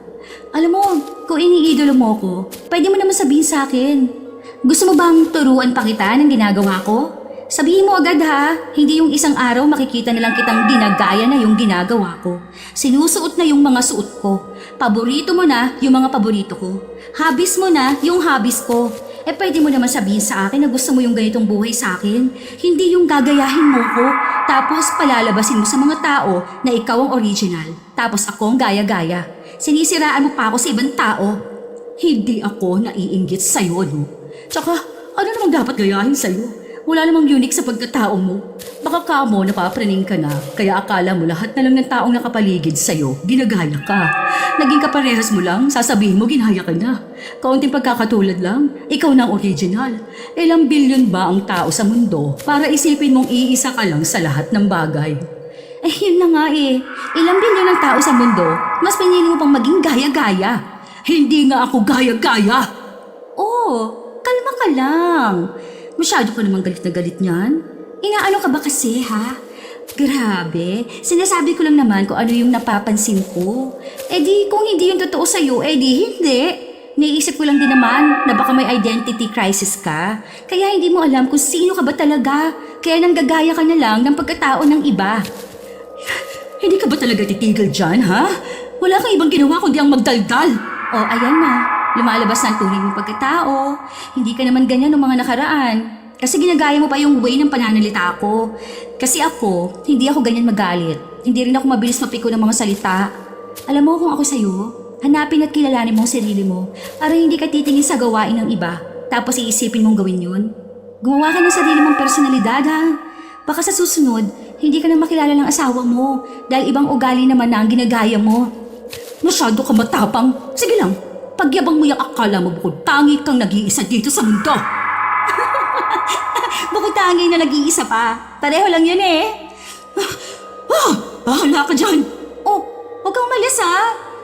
Alam mo, kung iniidolo mo ko, pwede mo naman sabihin sa akin. Gusto mo bang turuan pa kita ng ginagawa ko? Sabihin mo agad ha, hindi yung isang araw makikita na lang kitang ginagaya na yung ginagawa ko. Sinusuot na yung mga suot ko. Paborito mo na yung mga paborito ko. Habis mo na yung habis ko. Pwede mo naman sabihin sa akin na gusto mo yung ganitong buhay sa akin. Hindi yung gagayahin mo ko, tapos palalabasin mo sa mga tao na ikaw ang original. Tapos ako ang gaya-gaya. Sinisiraan mo pa ako sa ibang tao. Hindi ako naiinggit sa'yo, no? Tsaka, ano namang dapat gayahin sa'yo? Wala namang unique sa pagkatao mo. Baka kamo napapraning ka na, kaya akala mo lahat na lang ng taong nakapaligid sa'yo, ginagaya ka. Naging kaparehas mo lang, sasabihin mo ginaya ka na. Kaunting pagkakatulad lang, ikaw na ang original. Ilang bilyon ba ang tao sa mundo para isipin mong iisa ka lang sa lahat ng bagay? Yun na nga eh. Ilang bilyon ang tao sa mundo, mas pinili mo pang maging gaya-gaya. Hindi nga ako gaya-gaya. Kalma ka lang. Masyado ka namang galit na galit niyan. Inaano ka ba kasi ha? Grabe, sinasabi ko lang naman kung ano yung napapansin ko. Kung hindi yung totoo sa'yo, hindi. Naiisip ko lang din naman na baka may identity crisis ka. Kaya hindi mo alam kung sino ka ba talaga. Kaya nanggagaya ka na lang ng pagkatao ng iba. Hindi ka ba talaga titigil dyan, ha? Wala kang ibang ginawa kundi ang magdaldal. Ayan na. Lumalabas na ang tunay mong pagkatao. Hindi ka naman ganyan ng mga nakaraan. Kasi ginagaya mo pa yung way ng pananalita ko. Kasi ako, hindi ako ganyan magalit. Hindi rin ako mabilis mapiko ng mga salita. Alam mo kung ako sa'yo, hanapin at kilalanin mo ang sarili mo para hindi ka titingin sa gawain ng iba tapos iisipin mong gawin yun. Gumawa ka ng sarili mong personalidad ha. Baka sa susunod, hindi ka na makilala ng asawa mo dahil ibang ugali naman na ang ginagaya mo. Masyado ka matapang. Sige lang. Pagyabang mo yung akala mo bukod tangi kang nag-iisa dito sa mundo. Bukod tangi na nag-iisa pa. Pareho lang yun eh. Bahala ka dyan. Huwag kang umalis ha.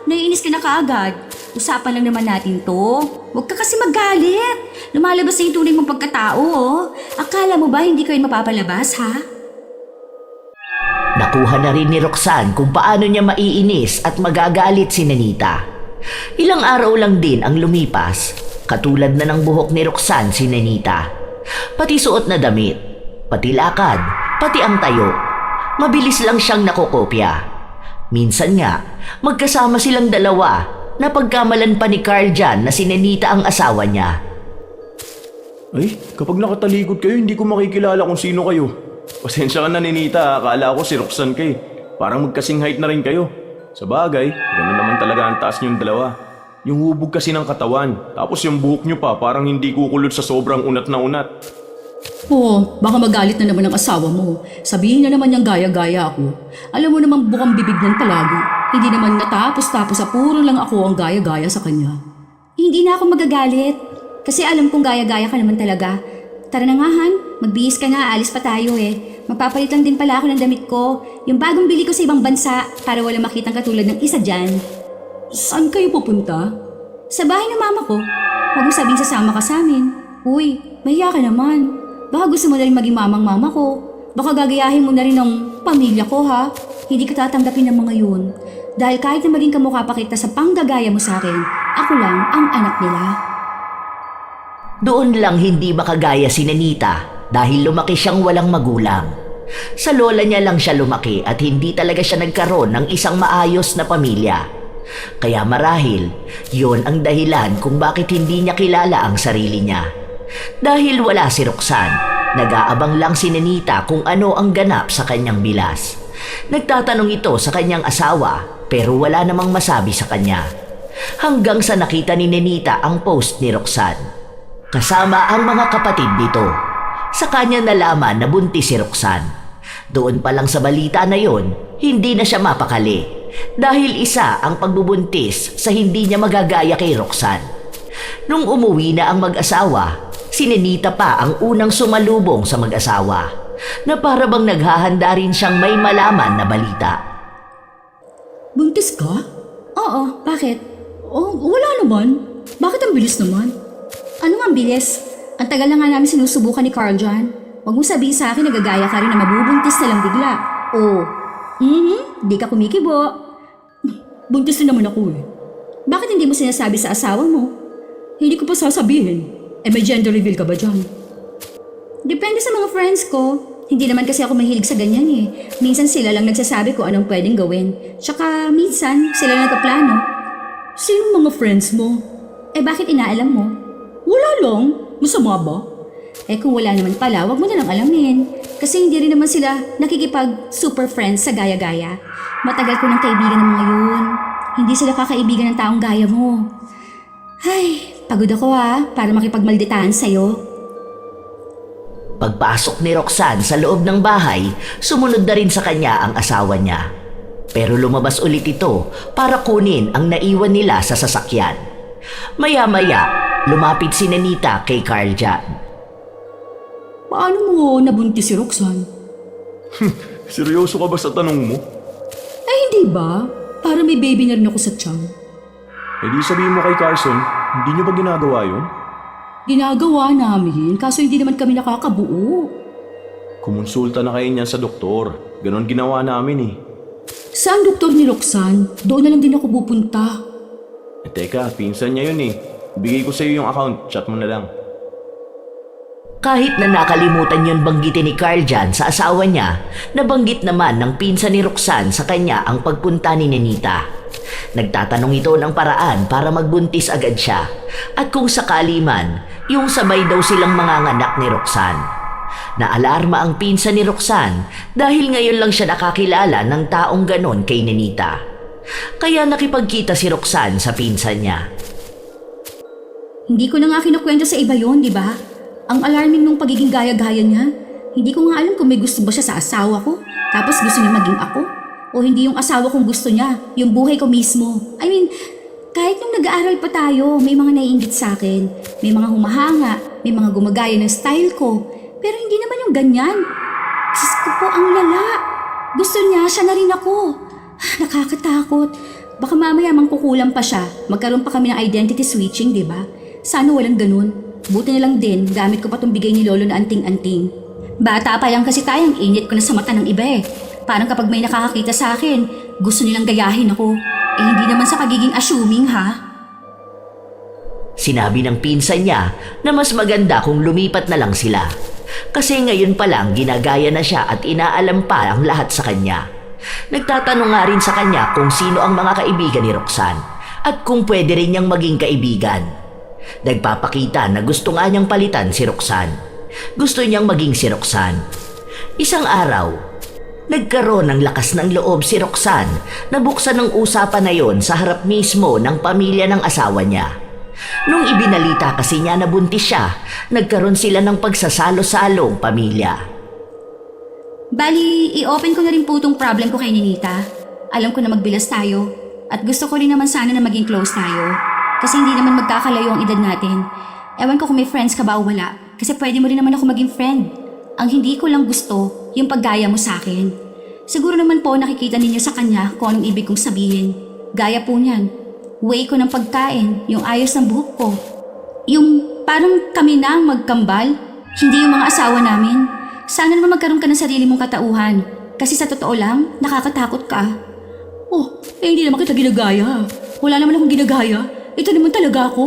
Naiinis ka na kaagad. Usapan lang naman natin to. Huwag ka kasi magalit. Lumalabas na yung tunay mong pagkatao Akala mo ba hindi ko yun mapapalabas ha? Nakuha na rin ni Roxanne kung paano niya maiinis at magagalit si Nenita. Ilang araw lang din ang lumipas, katulad na ng buhok ni Roxanne si Nenita. Pati suot na damit, pati lakad, pati ang tayo. Mabilis lang siyang nakokopya. Minsan nga, magkasama silang dalawa na pagkamalan pa ni Carl Jan na si Nenita ang asawa niya. Kapag nakatalikod kayo, hindi ko makikilala kung sino kayo. Pasensya ka na, Nenita. Akala ko si Roxanne kay. Parang magkasing height na rin kayo. Sa bagay, gano'n naman talaga ang taas niyong dalawa. Yung hubog kasi ng katawan, tapos yung buhok niyo pa parang hindi kukulot sa sobrang unat na unat. Baka magalit na naman ang asawa mo. Sabihin na naman niyang gaya-gaya ako. Alam mo namang bukang bibig niyan palagi. Hindi naman natapos-tapos sa puro lang ako ang gaya-gaya sa kanya. Hindi na ako magagalit. Kasi alam kong gaya-gaya ka naman talaga. Tara na nga Han, magbihis ka na, alis pa tayo Magpapalit lang din pala ako ng damit ko. Yung bagong bili ko sa ibang bansa para wala makitang katulad ng isa dyan. Saan kayo pupunta? Sa bahay ng mama ko. Huwag mo sabing sasama ka sa amin. Uy, mahiya ka naman. Baka gusto mo na rin maging mamang mama ko. Baka gagayahin mo na rin ng pamilya ko ha. Hindi ka tatanggapin ng mga yun. Dahil kahit na maging kamukha pa kita sa panggagaya mo sa akin, ako lang ang anak nila. Doon lang hindi makagaya si Nenita dahil lumaki siyang walang magulang. Sa lola niya lang siya lumaki at hindi talaga siya nagkaroon ng isang maayos na pamilya. Kaya marahil, yon ang dahilan kung bakit hindi niya kilala ang sarili niya. Dahil wala si Roxanne, nag-aabang lang si Nenita kung ano ang ganap sa kanyang bilas. Nagtatanong ito sa kanyang asawa pero wala namang masabi sa kanya. Hanggang sa nakita ni Nenita ang post ni Roxanne. Kasama ang mga kapatid nito. Sa kanya nalaman na buntis si Roxanne. Doon pa lang sa balita na yon, hindi na siya mapakali. Dahil isa ang pagbubuntis sa hindi niya magagaya kay Roxanne. Nung umuwi na ang mag-asawa, si Nenita pa ang unang sumalubong sa mag-asawa na para bang naghahanda rin siyang may malaman na balita. Buntis ka? Oo, bakit? Wala naman. Bakit ang bilis naman? Ano nga ang bilis? Ang tagal na nga namin sinusubukan ni Carl Jan. Huwag mo sabihin sa akin nagagaya ka rin na mabubuntis na lang bigla. Oh, di ka kumikibo. Buntis na naman ako eh. Bakit hindi mo sinasabi sa asawa mo? Hindi ko pa sasabihin. May gender reveal ka ba dyan? Depende sa mga friends ko. Hindi naman kasi ako mahilig sa ganyan eh. Minsan sila lang nagsasabi ko anong pwedeng gawin. Tsaka minsan sila lang nagkaplano. Sinong mga friends mo? Bakit inaalam mo? Wala lang. Masama ba? Kung wala naman pala, wag mo na lang alamin. Kasi hindi rin naman sila nakikipag super friends sa gaya-gaya. Matagal ko ng kaibigan ng mga yun. Hindi sila kakaibigan ng taong gaya mo. Ay, pagod ako para makipagmalditahan sa'yo. Pagpasok ni Roxanne sa loob ng bahay, sumunod na rin sa kanya ang asawa niya. Pero lumabas ulit ito para kunin ang naiwan nila sa sasakyan. Maya-maya, lumapit si Nenita kay Carl Jan. Paano mo nabuntis si Roxanne? Seryoso ka ba sa tanong mo? Hindi ba? Para may baby na rin ako sa tiyan. Di sabihin mo kay Carson, hindi niyo ba ginagawa yun? Ginagawa namin, kaso hindi naman kami nakakabuo. Kumonsulta na kayo niyan sa doktor. Ganon ginawa namin eh. Saan doktor ni Roxanne? Doon na lang din ako pupunta. Teka, pinsan niya yun eh. Bigay ko sa iyo yung account, chat mo na lang. Kahit na nakalimutan yun banggitin ni Carl Jan sa asawa niya, nabanggit naman ng pinsan ni Roxanne sa kanya ang pagpunta ni Nenita. Nagtatanong ito ng paraan para magbuntis agad siya at kung sakali man, yung sabay daw silang manganganak ni Roxanne. Naalarma ang pinsan ni Roxanne dahil ngayon lang siya nakakilala ng taong ganon kay Nenita. Kaya nakipagkita si Roxanne sa pinsan niya. Hindi ko na nga kinukwento sa iba yon, di ba? Ang alarming nung pagiging gaya-gaya niya. Hindi ko nga alam kung may gusto ba siya sa asawa ko, tapos gusto niya maging ako. O hindi yung asawa kong gusto niya, yung buhay ko mismo. I mean, kahit nung nag-aaral pa tayo, may mga naiinggit sa akin. May mga humahanga, may mga gumagaya ng style ko. Pero hindi naman yung ganyan. Diyos ko po, ang lala. Gusto niya, siya na rin ako. Nakakatakot. Baka mamaya mangkukulang pa siya. Magkaroon pa kami ng identity switching, di ba? Sana walang ganun. Buti na lang din, gamit ko pa itong bigay ni Lolo na anting-anting. Bata pa lang kasi tayong init ko na sa mata ng iba eh. Parang kapag may nakakakita sa akin, gusto nilang gayahin ako. Hindi naman sa pagiging assuming ha. Sinabi ng pinsan niya na mas maganda kung lumipat na lang sila. Kasi ngayon pa lang ginagaya na siya at inaalam pa ang lahat sa kanya. Nagtatanong nga rin sa kanya kung sino ang mga kaibigan ni Roxanne at kung pwede rin niyang maging kaibigan. Nagpapakita na gusto nga niyang palitan si Roxanne. Gusto niyang maging si Roxanne. Isang araw, nagkaroon ng lakas ng loob si Roxanne na buksan ang usapan na yon sa harap mismo ng pamilya ng asawa niya. Nung ibinalita kasi niya na buntis siya, nagkaroon sila ng pagsasalo-salong pamilya. Bali, i-open ko na rin po itong problem ko kay Nenita. Alam ko na magbilas tayo. At gusto ko rin naman sana na maging close tayo. Kasi hindi naman magkakalayo ang edad natin. Ewan ko kung may friends ka ba o wala. Kasi pwede mo rin naman ako maging friend. Ang hindi ko lang gusto, yung paggaya mo sa akin. Siguro naman po nakikita ninyo sa kanya kung anong ibig kong sabihin. Gaya po niyan. Way ko ng pagkain, yung ayos ng buhok ko. Yung parang kami na ang magkambal. Hindi yung mga asawa namin. Sana naman magkaroon ka ng sarili mong katauhan. Kasi sa totoo lang, nakakatakot ka. Hindi naman kita ginagaya. Wala naman akong ginagaya. Ito naman talaga ako.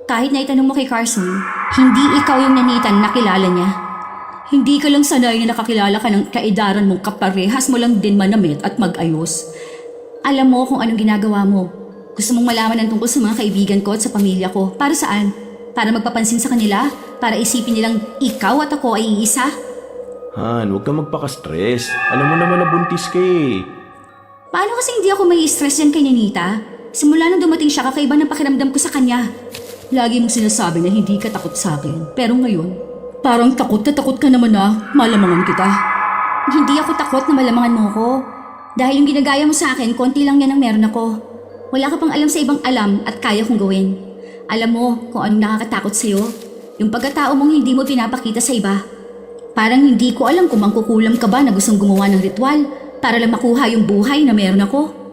Kahit na itanong mo kay Carson, hindi ikaw yung Nenita na nakilala niya. Hindi ka lang sanay na nakakilala ka ng kaedaran mong kaparehas mo lang din manamit at mag-ayos. Alam mo kung anong ginagawa mo. Gusto mong malaman ang tungkol sa mga kaibigan ko at sa pamilya ko. Para saan? Para magpapansin sa kanila? Para isipin nilang ikaw at ako ay iisa? Han, huwag kang magpaka-stress. Alam mo naman na buntis ka eh. Paano kasi hindi ako may stress yan kay Nenita? Simula nung dumating siya, kakaiba ng pakiramdam ko sa kanya. Lagi mong sinasabi na hindi ka takot sa akin. Pero ngayon, parang takot ka naman na malamangan kita. Hindi ako takot na malamangan mo ako. Dahil yung ginagaya mo sa akin, konti lang yan ang meron ako. Wala ka pang alam sa ibang alam at kaya kong gawin. Alam mo kung anong nakakatakot sa'yo? Yung pagkatao mong hindi mo pinapakita sa iba. Parang hindi ko alam kung mangkukulam ka ba na gustong gumawa ng ritual para lang makuha yung buhay na meron ako.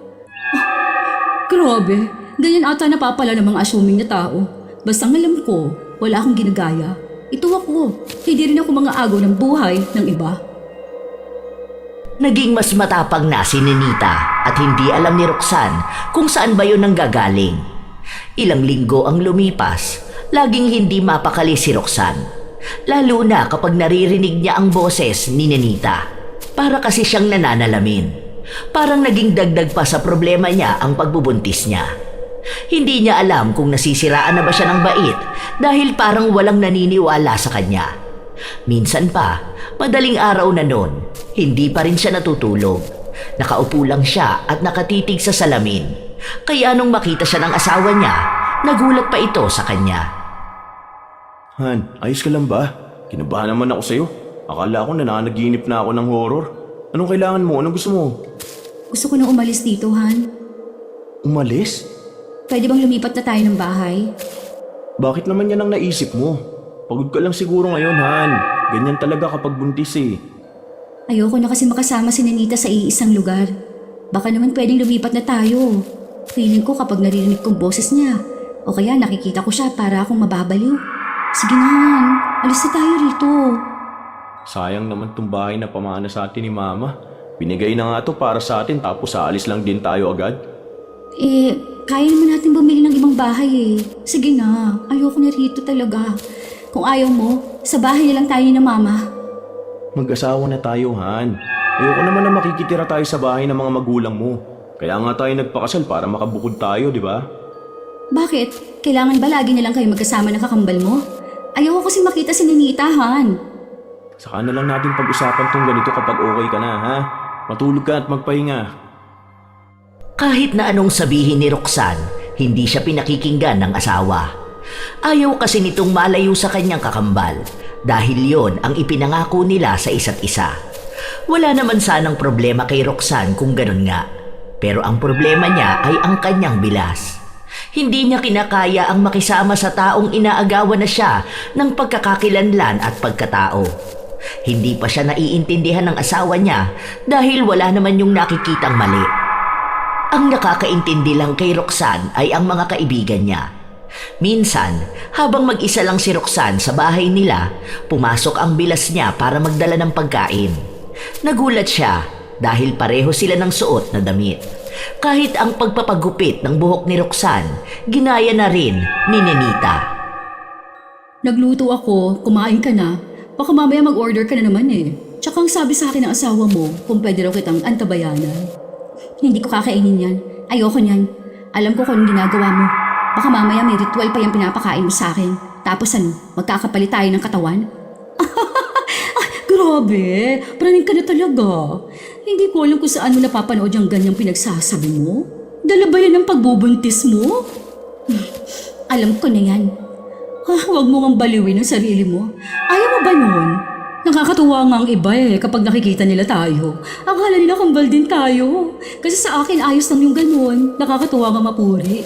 Grabe, ganyan ata napapala ng mga assuming na tao. Basta ang alam ko, wala akong ginagaya. Ito ako, hindi rin ako mga agaw ng buhay ng iba. Naging mas matapang na si Ninita at hindi alam ni Roxanne kung saan ba yun nanggagaling. Ilang linggo ang lumipas, laging hindi mapakali si Roxanne. Lalo na kapag naririnig niya ang boses ni Ninita. Para kasi siyang nananalamin. Parang naging dagdag pa sa problema niya ang pagbubuntis niya. Hindi niya alam kung nasisiraan na ba siya ng bait dahil parang walang naniniwala sa kanya. Minsan pa, madaling araw na noon, hindi pa rin siya natutulog. Nakaupo lang siya at nakatitig sa salamin. Kaya nung makita siya ng asawa niya, nagulat pa ito sa kanya. Han, ayos ka lang ba? Kinabahan naman ako sa'yo. Akala ko nananaginip na ako ng horror. Anong kailangan mo? Anong gusto mo? Gusto ko nang umalis dito, Han. Umalis? Pwede bang lumipat na tayo ng bahay? Bakit naman yan ang naisip mo? Pagod ka lang siguro ngayon, Han. Ganyan talaga kapag buntis eh. Ayoko na kasi makasama si Ninita sa iisang lugar. Baka naman pwedeng lumipat na tayo. Feeling ko kapag naririnig kong boses niya, o kaya nakikita ko siya para akong mababaliw. Sige na, Han. Alis na tayo rito. Sayang naman tong bahay na pamana sa atin ni Mama. Binigay na nga to para sa atin tapos aalis lang din tayo agad. Kaya naman natin bumili ng ibang bahay eh. Sige na, ayoko na rito talaga. Kung ayaw mo, sa bahay na lang tayo ni na Mama. Mag-asawa na tayo, Han. Ayoko naman na makikitira tayo sa bahay ng mga magulang mo. Kaya nga tayo nagpakasal para makabukod tayo, di ba? Bakit? Kailangan ba lagi na lang kayo magkasama ng kakambal mo? Ayoko kasi makita si Ninita, Han. Saka na lang natin pag-usapan tong ganito kapag okay ka na, ha? Matulog ka at magpahinga. Kahit na anong sabihin ni Roxanne, hindi siya pinakikinggan ng asawa. Ayaw kasi nitong malayo sa kanyang kakambal dahil yon ang ipinangako nila sa isa't isa. Wala naman sanang problema kay Roxanne kung ganun nga. Pero ang problema niya ay ang kanyang bilas. Hindi niya kinakaya ang makisama sa taong inaagawan na siya ng pagkakakilanlan at pagkatao. Hindi pa siya naiintindihan ng asawa niya dahil wala naman yung nakikitang mali. Ang nakakaintindi lang kay Roxanne ay ang mga kaibigan niya. Minsan, habang mag-isa lang si Roxanne sa bahay nila, pumasok ang bilas niya para magdala ng pagkain. Nagulat siya dahil pareho sila ng suot na damit. Kahit ang pagpapagupit ng buhok ni Roxanne, ginaya na rin ni Ninita. Nagluto ako, kumain ka na. Baka mamaya mag-order ka na naman eh. Tsaka ang sabi sa akin ng asawa mo kung pwede raw kitang antabayanan. Hindi ko kakainin yan. Ayoko niyan. Alam ko kung anong ginagawa mo. Baka mamaya may ritual pa yung pinapakain mo sa akin. Tapos ano, magkakapalit tayo ng katawan? Grabe, praning ka na talaga. Hindi ko alam kung saan mo napapanood yung ganyang pinagsasabi mo. Dala ba yan ang pagbubuntis mo? Alam ko na yan. Huwag mo ngang baliwin ang sarili mo. Ayaw mo ba nun? Nakakatuwa nga ang iba eh kapag nakikita nila tayo. Akala nila kambal din tayo. Kasi sa akin ayos lang yung ganun. Nakakatuwa nga mapuri.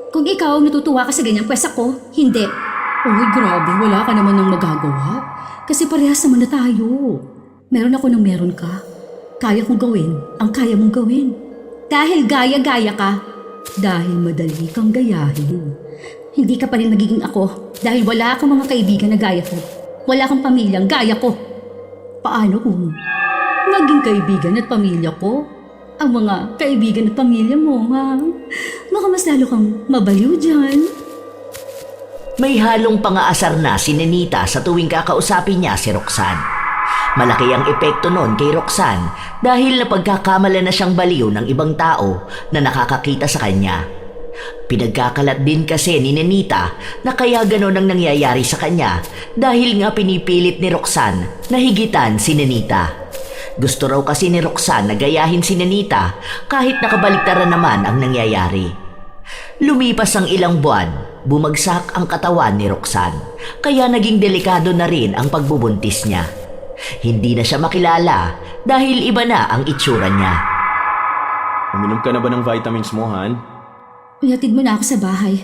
Kung ikaw natutuwa ka sa ganyang pwes ako, hindi. Uy, grabe, wala ka naman ng magagawa. Kasi parehas naman na tayo. Meron ako ng meron ka. Kaya kong gawin ang kaya mong gawin. Dahil gaya-gaya ka. Dahil madali kang gayahin. Hindi ka pa rin magiging ako dahil wala kang mga kaibigan na gaya ko. Wala kang pamilyang gaya ko. Paano kung maging kaibigan at pamilya ko? Ang mga kaibigan at pamilya mo, ha? Baka mas lalo kang mabaliw dyan. May halong pangaasar na si Ninita sa tuwing kakausapin niya si Roxanne. Malaki ang epekto noon kay Roxanne dahil napagkakamala na siyang baliw ng ibang tao na nakakakita sa kanya. Pinagkakalat din kasi ni Ninita na kaya ganon ang nangyayari sa kanya dahil nga pinipilit ni Roxanne na higitan si Ninita. Gusto raw kasi ni Roxanne na gayahin si Ninita kahit nakabaliktaran naman ang nangyayari. Lumipas ang ilang buwan, bumagsak ang katawan ni Roxanne kaya naging delikado na rin ang pagbubuntis niya. Hindi na siya makilala dahil iba na ang itsura niya. Uminom ka na ba ng vitamins mo, Han? Ihatid mo na ako sa bahay.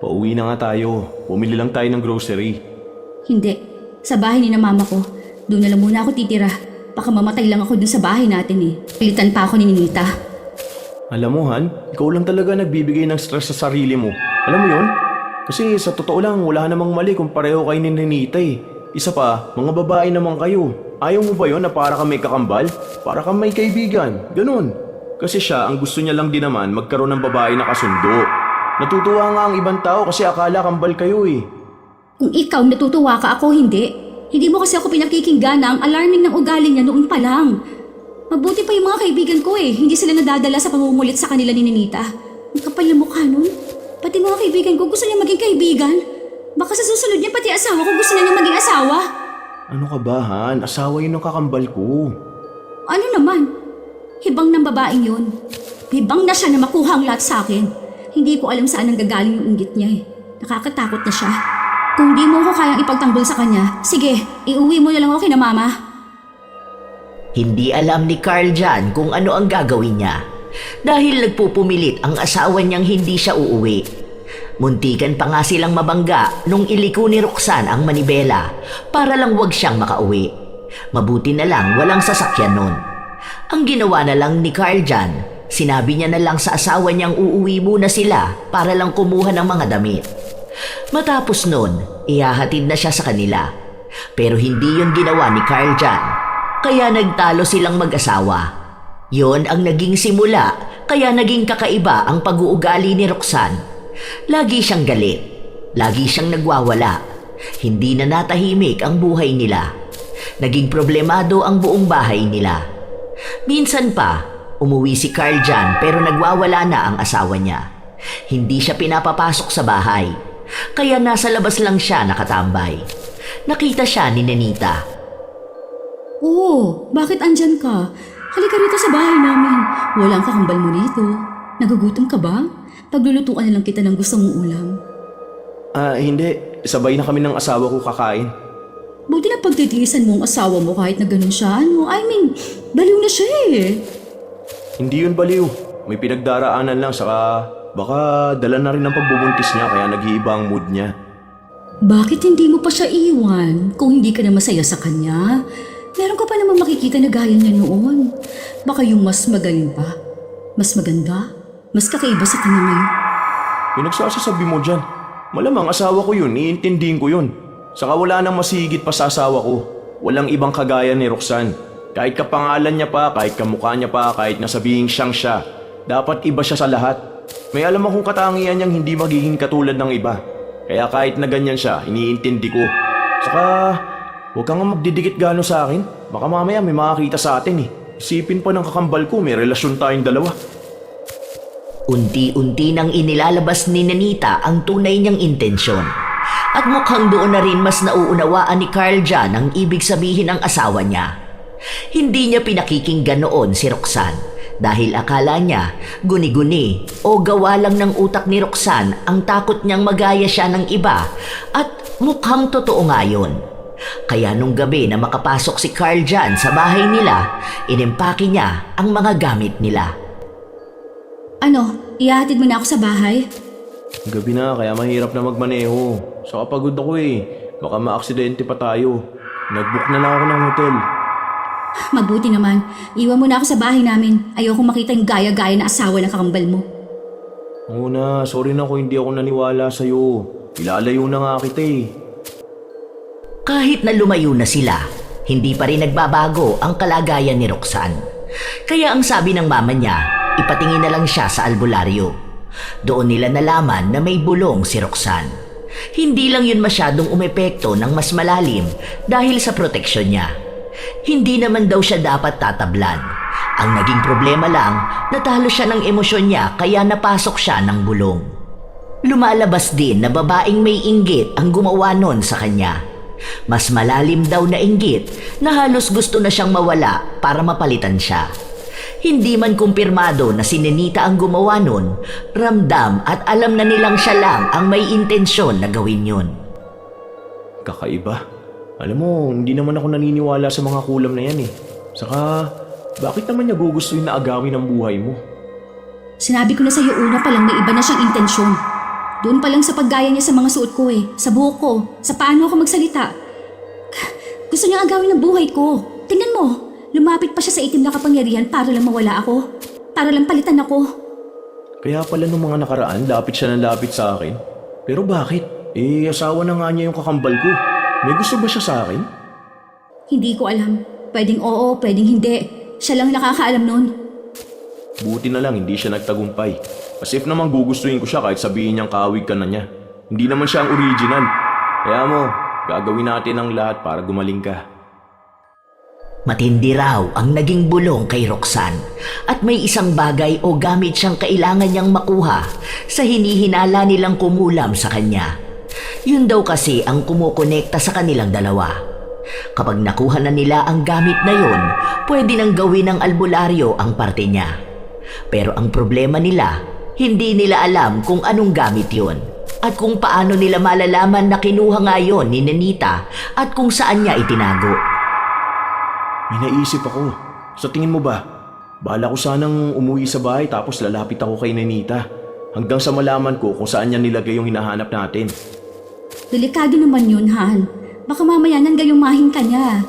Pauwi na nga tayo. Bumili lang tayo ng grocery. Hindi. Sa bahay ni na mama ko. Doon na lang muna ako titira. Baka mamatay lang ako dun sa bahay natin eh. Pilitan pa ako ni Ninita. Alam mo, Han, ikaw lang talaga nagbibigay ng stress sa sarili mo. Alam mo yun? Kasi sa totoo lang, wala namang mali kung pareho kayo ni Ninita eh. Isa pa, mga babae naman kayo. Ayaw mo ba yun na para kang may kakambal? Para kang may kaibigan? Ganon. Kasi siya, ang gusto niya lang din naman magkaroon ng babae na kasundo. Natutuwa nga ang ibang tao kasi akala kambal kayo eh. Kung ikaw natutuwa ka, ako hindi. Hindi mo kasi ako pinakikinggan na ang alarming ng ugali niya noon pa lang. Mabuti pa yung mga kaibigan ko eh. Hindi sila nadadala sa pamumulit sa kanila ni Ninita. Ang kapal ng mukha nun. Pati mga kaibigan ko gusto niya maging kaibigan. Baka sa susunod niya pati asawa ko gusto niya maging asawa. Ano ka ba, Han? Asawa yun ng kakambal ko. Ano naman? Hibang ng babaeng yun. Hibang na siya na makuha ang lahat sa akin. Hindi ko alam saan ang gagaling yung inggit niya eh. Nakakatakot na siya. Kung di mo ako kayang ipagtanggol sa kanya, sige, iuwi mo na lang ako kina mama. Hindi alam ni Carl Jan kung ano ang gagawin niya dahil nagpupumilit ang asawa niyang hindi siya uuwi. Muntikan pa nga silang mabangga nung iliko ni Roxanne ang manibela para lang wag siyang makauwi. Mabuti na lang walang sasakyan nun. Ang ginawa na lang ni Carl Jan, sinabi niya na lang sa asawa niyang uuwi muna sila para lang kumuha ng mga damit. Matapos nun, ihahatid na siya sa kanila. Pero hindi yun ginawa ni Carl Jan, kaya nagtalo silang mag-asawa. Yon ang naging simula, kaya naging kakaiba ang pag-uugali ni Roxanne. Lagi siyang galit, lagi siyang nagwawala. Hindi na natahimik ang buhay nila. Naging problemado ang buong bahay nila. Minsan pa, umuwi si Carl Jan pero nagwawala na ang asawa niya. Hindi siya pinapapasok sa bahay, kaya nasa labas lang siya nakatambay. Nakita siya ni Ninita. Oo, bakit andyan ka? Halika rito sa bahay namin. Walang kakambal mo rito. Nagugutom ka ba? Paglulutuan na lang kita ng gusto mong ulam. Hindi. Sabay na kami ng asawa ko kakain. Buti na pagtitiisan mo ang asawa mo kahit na ganun siya. Baliw na siya eh. Hindi yun baliw. May pinagdaraanan lang saka baka dala na rin ang pagbubuntis niya kaya nag-iiba ang mood niya. Bakit hindi mo pa siya iwan kung hindi ka na masaya sa kanya? Meron ka pa naman makikita na gaya niya noon. Baka yung mas magaling pa, mas maganda, mas kakaiba sa kanya ngayon. Pinagsasasabi mo dyan. Malamang asawa ko yun, iintindihin ko yun. Saka wala nang masigit pa sa asawa ko. Walang ibang kagaya ni Roxanne. Kahit kapangalan niya pa, kahit kamukha niya pa, kahit nasabihin siyang siya, dapat iba siya sa lahat. May alam akong katangian niyang hindi magiging katulad ng iba. Kaya kahit na ganyan siya, iniintindi ko. Saka, huwag kang magdidikit gano sa akin. Baka mamaya may makakita sa atin eh. Isipin pa ng kakambal ko, may relasyon tayong dalawa. Unti-unti nang inilalabas ni Ninita ang tunay niyang intensyon. At mukhang doon na rin mas nauunawaan ni Carl Jan ang ibig sabihin ng asawa niya. Hindi niya pinakikinggan noon si Roxanne dahil akala niya guni-guni o gawa lang ng utak ni Roxanne ang takot niyang magaya siya ng iba at mukhang totoo nga yun. Kaya nung gabi na makapasok si Carl Jan sa bahay nila, inimpake niya ang mga gamit nila. Ano, ihahatid mo na ako sa bahay? Gabi na, kaya mahirap na magmaneho. Saka pagod ako eh. Baka maaksidente pa tayo. Nag-book na lang ako ng hotel. Mabuti naman, iwan mo na ako sa bahay namin. Ayoko makita yung gaya-gaya na asawa ng kakambal mo. Oo na, sorry na kung hindi ako naniwala sa'yo. Ilalayo na nga kita eh. Kahit na lumayo na sila, hindi pa rin nagbabago ang kalagayan ni Roxanne. Kaya ang sabi ng mama niya, ipatingin na lang siya sa albularyo. Doon nila nalaman na may bulong si Roxanne. Hindi lang yun masyadong umepekto ng mas malalim dahil sa proteksyon niya. Hindi naman daw siya dapat tatablan. Ang naging problema lang, natalo siya ng emosyon niya kaya napasok siya ng bulong. Lumalabas din na babaeng may inggit ang gumawa nun sa kanya. Mas malalim daw na inggit na halos gusto na siyang mawala para mapalitan siya. Hindi man kumpirmado na si Ninita ang gumawa nun, ramdam at alam na nilang siya lang ang may intensyon na gawin yun. Kakaiba. Alam mo, hindi naman ako naniniwala sa mga kulam na yan eh. Saka, bakit naman niya gugustuhin na agawin ang buhay mo? Sinabi ko na sa'yo una pa lang may iba na siyang intensyon. Doon pa lang sa paggaya niya sa mga suot ko eh, sa buhok ko, sa paano ako magsalita. Gusto niya agawin ang buhay ko. Tingnan mo, lumapit pa siya sa itim na kapangyarihan para lang mawala ako. Para lang palitan ako. Kaya pala nung mga nakaraan, lapit siya ng lapit sa akin. Pero bakit? Asawa na nga niya yung kakambal ko. May gusto ba siya sa akin? Hindi ko alam. Pwedeng oo, pwedeng hindi. Siya lang nakakaalam nun. Buti na lang hindi siya nagtagumpay. As if naman gugustuhin ko siya kahit sabihin niyang kawig ka na niya. Hindi naman siya ang original. Kaya mo, gagawin natin ang lahat para gumaling ka. Matindi raw ang naging bulong kay Roxanne at may isang bagay o gamit siyang kailangan niyang makuha sa hinihinala nilang kumulam sa kanya. Yun daw kasi ang kumukonekta sa kanilang dalawa. Kapag nakuha na nila ang gamit na yun, pwede nang gawin ng albularyo ang parte niya. Pero ang problema nila, hindi nila alam kung anong gamit yun at kung paano nila malalaman na kinuha nga yun ni Nenita at kung saan niya itinago. May naisip ako. Sa tingin mo ba, bala ko sanang umuwi sa bahay tapos lalapit ako kay Nenita hanggang sa malaman ko kung saan niya nilagay yung hinahanap natin. Delikado naman yun, Han. Baka mamaya nanggayumahin ka niya.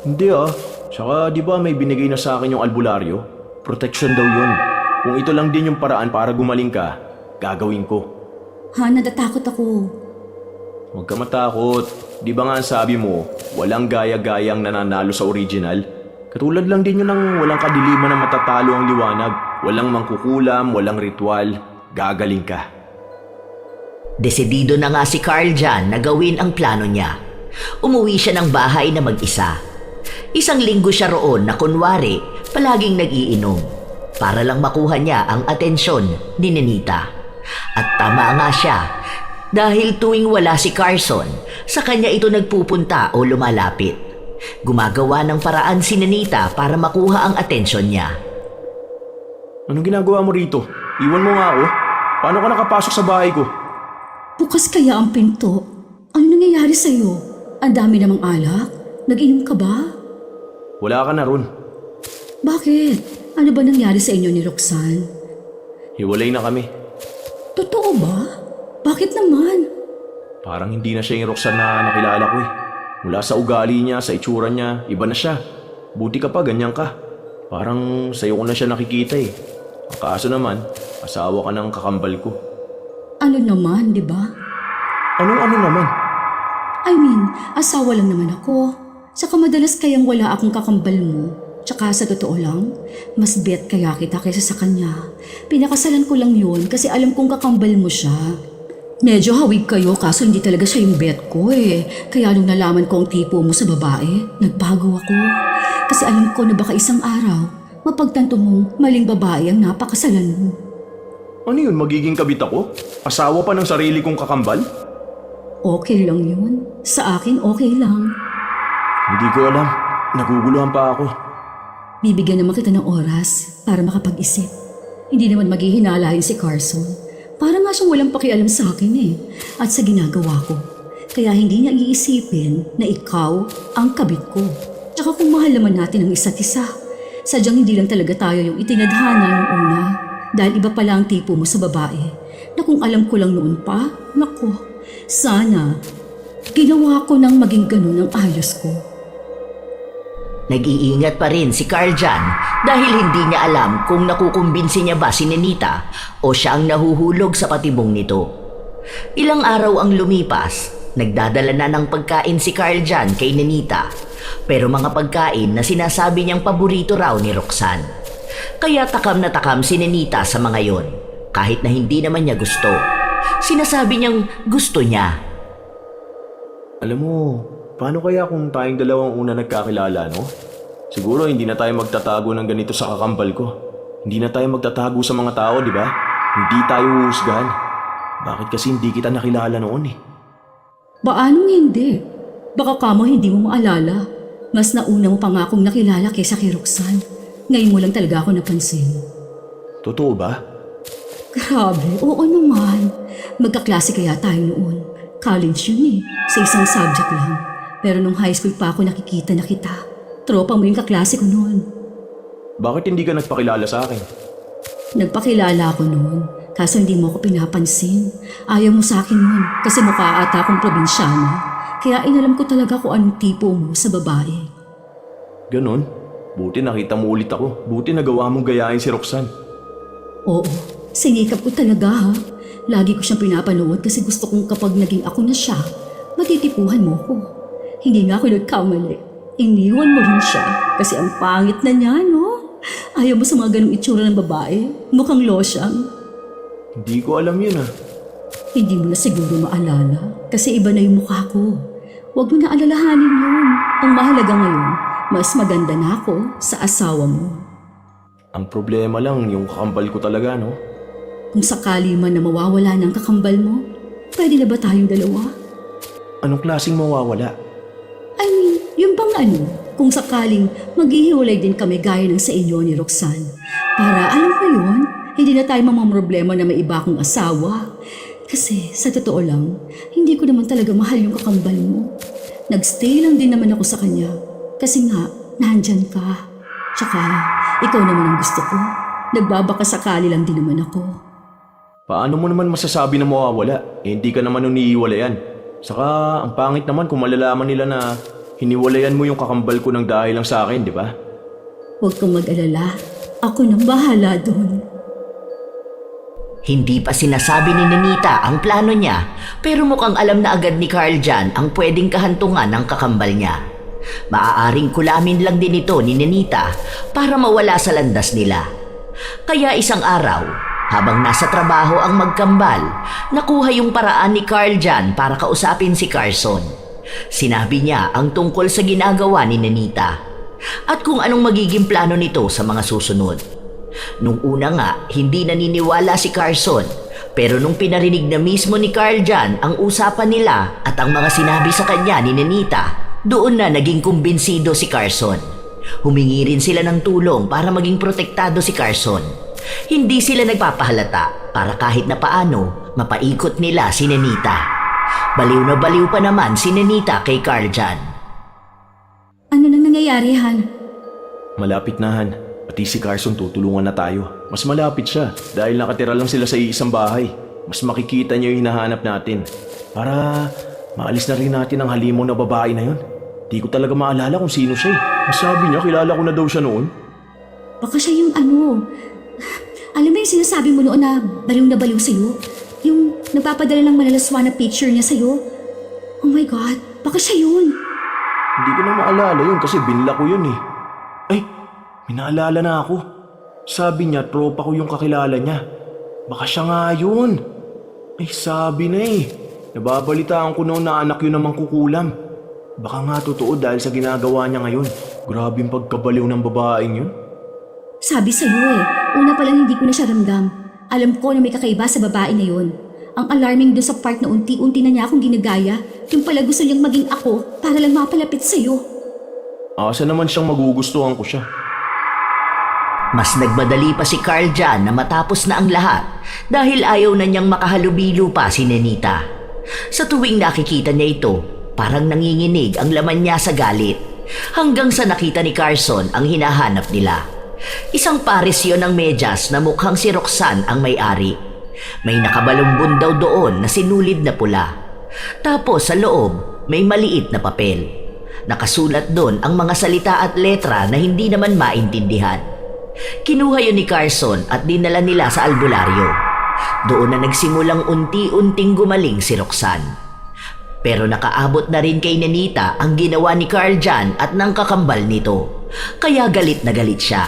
Hindi ah. Tsaka di ba may binigay na sa akin yung albularyo? Protection daw yun. Kung ito lang din yung paraan para gumaling ka, gagawin ko. Han, natatakot ako. Huwag ka matakot. Di ba nga ang sabi mo, walang gaya-gayang nananalo sa original? Katulad lang din yun ng walang kadiliman na matatalo ang liwanag. Walang mangkukulam, walang ritual. Gagaling ka. Desidido na nga si Carl dyan na gawin ang plano niya. Umuwi siya ng bahay na mag-isa. Isang linggo siya roon na kunwari palaging nag-iinom para lang makuha niya ang atensyon ni Nenita. At tama nga siya dahil tuwing wala si Carson, sa kanya ito nagpupunta o lumalapit. Gumagawa ng paraan si Nenita para makuha ang atensyon niya. Anong ginagawa mo rito? Iwan mo nga ako. Paano ka nakapasok sa bahay ko? Bukas kaya ang pinto. Ano nangyayari sa'yo? Ang dami namang alak? Nag-inom ka ba? Wala ka na ron. Bakit? Ano ba nangyari sa inyo ni Roxanne? Hiwalay na kami. Totoo ba? Bakit naman? Parang hindi na siya yung Roxanne na nakilala ko eh. Mula sa ugali niya, sa itsura niya, iba na siya. Buti ka pa, ganyan ka. Parang sa'yo ko na siya nakikita eh. Ang kaso naman, asawa ka ng kakambal ko. Ano naman, di ba? Anong ano naman? I mean, asawa lang naman ako. Saka madalas kayang wala akong kakambal mo. Tsaka sa totoo lang, mas bet kaya kita kaysa sa kanya. Pinakasalan ko lang yun kasi alam kong kakambal mo siya. Medyo hawig kayo kaso hindi talaga siya yung bet ko eh. Kaya nung nalaman ko ang tipo mo sa babae, nagbago ako. Kasi alam ko na baka isang araw, mapagtanto mong maling babae ang napakasalan mo. Ano yun, magiging kabit ako? Asawa pa ng sarili kong kakambal? Okay lang yun. Sa akin, okay lang. Hindi ko alam. Naguguluhan pa ako. Bibigyan naman kita ng oras para makapag-isip. Hindi naman maghihinalahin si Carson. Para nga siyang walang pakialam sa akin eh. At sa ginagawa ko. Kaya hindi niya iisipin na ikaw ang kabit ko. Tsaka kung mahal naman natin ang isa't isa. Sadyang hindi lang talaga tayo yung itinadhana nung una. Dahil iba pala ang tipo mo sa babae. Na kung alam ko lang noon pa, naku, sana ginawa ko nang maging ganun ang ayos ko. Nag-iingat pa rin si Carl dyan dahil hindi niya alam kung nakukumbinsi niya ba si Nenita o siya ang nahuhulog sa patibong nito. Ilang araw ang lumipas, nagdadala na ng pagkain si Carl dyan kay Nenita, pero mga pagkain na sinasabi niyang paborito raw ni Roxanne. Kaya takam na takam si Nenita sa mga yon, kahit na hindi naman niya gusto. Sinasabi niyang gusto niya. Alam mo, paano kaya kung tayong dalawang una nagkakilala, no? Siguro hindi na tayo magtatago ng ganito sa kakambal ko. Hindi na tayo magtatago sa mga tao, di ba? Hindi tayo huhusgahan. Bakit kasi hindi kita nakilala noon eh? Paanong hindi? Baka kamo hindi mo maalala. Mas nauna mo pa nga akong nakilala kaysa kay Roxanne. Ngayon mo lang talaga ako napansin. Totoo ba? Grabe, oo naman. Magkaklase kaya tayo noon. College yun eh, sa isang subject lang. Pero nung high school pa ako nakikita na kita. Tropa mo yung kaklase ko noon. Bakit hindi ka nagpakilala sa akin? Nagpakilala ako noon, kaso hindi mo ako pinapansin. Ayaw mo sa akin noon kasi mukha ata akong probinsyana. Kaya inalam ko talaga kung anong tipo mo sa babae. Ganon? Buti nakita mo ulit ako. Buti nagawa mong gayahin si Roxanne. Oo, sinikap ko talaga ha. Lagi ko siyang pinapanood kasi gusto kong kapag naging ako na siya, matitipuhan mo ko. Hindi nga ako nagkamali. iniwan mo rin siya kasi ang pangit na niya, no? Ayaw mo sa mga ganong itsura ng babae. Mukhang losyang. Hindi ko alam yun ah. Hindi mo na siguro maalala kasi iba na yung mukha ko. Huwag mo na alalahanin yun. Ang mahalaga ngayon, mas maganda na ako sa asawa mo. Ang problema lang, yung kakambal ko talaga, no? Kung sakali man na mawawala ng kakambal mo, pwede na ba tayong dalawa? Anong klaseng mawawala? I mean, yung bang ano, kung sakaling maghihiwalay din kami gaya ng sa inyo ni Roxanne. Para alam mo yun, hindi na tayo mamamroblema na may iba akong asawa. Kasi sa totoo lang, hindi ko naman talaga mahal yung kakambal mo. Nagstay lang din naman ako sa kanya. Kasi nga, nandyan ka. Tsaka, ikaw naman ang gusto ko. Nagbabaka sakali lang din naman ako. Paano mo naman masasabi na mawawala? Hindi ka naman uniiwalayan. Saka, ang pangit naman kung malalaman nila na hiniwalayan mo yung kakambal ko ng dahil lang sa akin, di ba? Huwag kang mag-alala. Ako nang bahala doon. Hindi pa sinasabi ni Nenita ang plano niya, pero mukhang alam na agad ni Carl Jan ang pwedeng kahantungan ng kakambal niya. Maaaring kulamin lang din ito ni Nenita para mawala sa landas nila. Kaya isang araw, habang nasa trabaho ang magkambal, nakuha yung paraan ni Carl Jan para kausapin si Carson. Sinabi niya ang tungkol sa ginagawa ni Nenita at kung anong magiging plano nito sa mga susunod. Nung una nga, hindi naniniwala si Carson, pero nung pinarinig na mismo ni Carl Jan ang usapan nila at ang mga sinabi sa kanya ni Nenita, doon na naging kumbinsido si Carson. Humingi rin sila ng tulong para maging protektado si Carson. Hindi sila nagpapahalata para kahit na paano mapaikot nila si Nenita. Baliw na baliw pa naman si Nenita kay Carl Jan. Ano nang nangyayari, Han? Malapit na, Han. Pati si Carson tutulungan na tayo. Mas malapit siya dahil nakatira lang sila sa iisang bahay. Mas makikita niya yung hinahanap natin. Para maalis na rin natin ang halimaw na babae na yun. Di ko talaga maalala kung sino siya eh. Sabi niya kilala ko na daw siya noon. Baka siya yung ano. Alam mo yung sinasabi mo noon na baliw sa'yo? Yung nagpapadala ng malalaswa na picture niya sa'yo? Oh my God, baka siya yun. Hindi ko na maalala yun kasi binla ko yun eh. Ay, may naalala na ako. Sabi niya tropa ko yung kakilala niya. Baka siya nga yun. Ay sabi na eh. Nababalitaan ko noon na anak yun ng mangkukulam. Baka nga totoo dahil sa ginagawa niya ngayon. Grabe yung pagkabaliw ng babaeng yun. Sabi sa'yo una pa lang hindi ko na siya ramdam. Alam ko na may kakaiba sa babae na yun. Ang alarming doon sa part na unti-unti na niya akong ginagaya. Yung pala gusto niyang maging ako para lang mapalapit sa'yo. Asa naman siyang magugustuhan ko siya. Mas nagmadali pa si Carl Jan na matapos na ang lahat dahil ayaw na niyang makahalubilo pa si Nenita. Sa tuwing nakikita niya ito, parang nanginginig ang laman niya sa galit. Hanggang sa nakita ni Carson ang hinahanap nila. Isang pares yun ng medyas na mukhang si Roxanne ang may-ari. May nakabalumbon daw doon na sinulid na pula. Tapos sa loob, may maliit na papel. Nakasulat doon ang mga salita at letra na hindi naman maintindihan. Kinuha yun ni Carson at dinala nila sa albularyo. Doon na nagsimulang unti-unting gumaling si Roxanne. Pero nakaabot na rin kay Nenita ang ginawa ni Carl Jan at ng kakambal nito. Kaya galit na galit siya.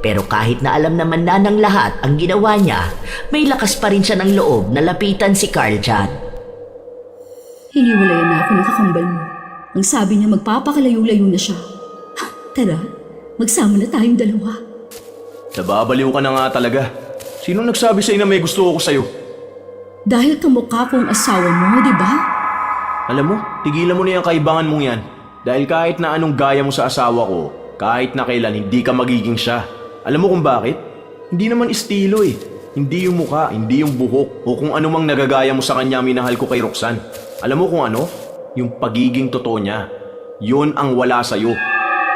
Pero kahit na alam naman na ng lahat ang ginawa niya, may lakas pa rin siya ng loob na lapitan si Carl Jan. Hiniwalayan na ako ng kakambal mo. Ang sabi niya magpapakalayo-layo na siya. Tara, magsama na tayong dalawa. Nababaliw ka na nga talaga. Sino nagsabi sa'yo na may gusto ako sa'yo? Dahil kamukha kong asawa mo, di ba? Alam mo, tigilan mo na yung kaibangan mong yan. Dahil kahit na anong gaya mo sa asawa ko, kahit na kailan hindi ka magiging siya. Alam mo kung bakit? Hindi naman estilo eh. Hindi yung mukha, hindi yung buhok, o kung anumang nagagaya mo sa kanya minahal ko kay Roxanne. Alam mo kung ano? Yung pagiging totoo niya. Yun ang wala sa'yo.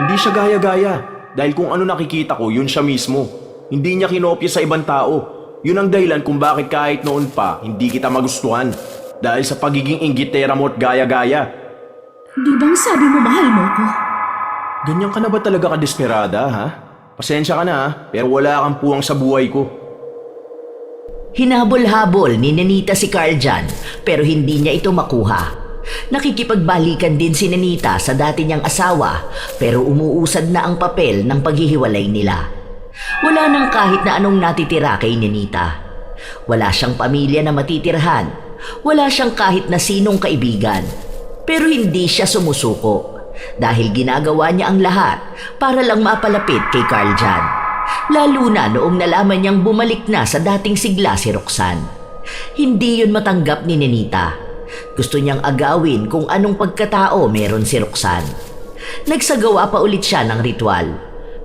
Hindi siya gaya-gaya. Dahil kung ano nakikita ko, yun siya mismo. Hindi niya kinopya sa ibang tao. Yun ang dahilan kung bakit kahit noon pa, hindi kita magustuhan. Dahil sa pagiging inggitera mo at gaya-gaya. Di bang sabi mo mahal mo ko? Ganyan ka na ba talaga kadesperada, ha? Pasensya ka na, ha? Pero wala kang puwang sa buhay ko. Hinabol-habol ni Nenita si Carl Jan pero hindi niya ito makuha. Nakikipagbalikan din si Nenita sa dati niyang asawa pero umuusad na ang papel ng paghihiwalay nila. Wala nang kahit na anong natitira kay Nenita. Wala siyang pamilya na matitirhan. Wala siyang kahit na sinong kaibigan. Pero hindi siya sumusuko dahil ginagawa niya ang lahat para lang mapalapit kay Carl Jan. Lalo na noong nalaman niyang bumalik na sa dating sigla si Roxanne. Hindi yun matanggap ni Nenita. Gusto niyang agawin kung anong pagkatao meron si Roxanne. Nagsagawa pa ulit siya ng ritual.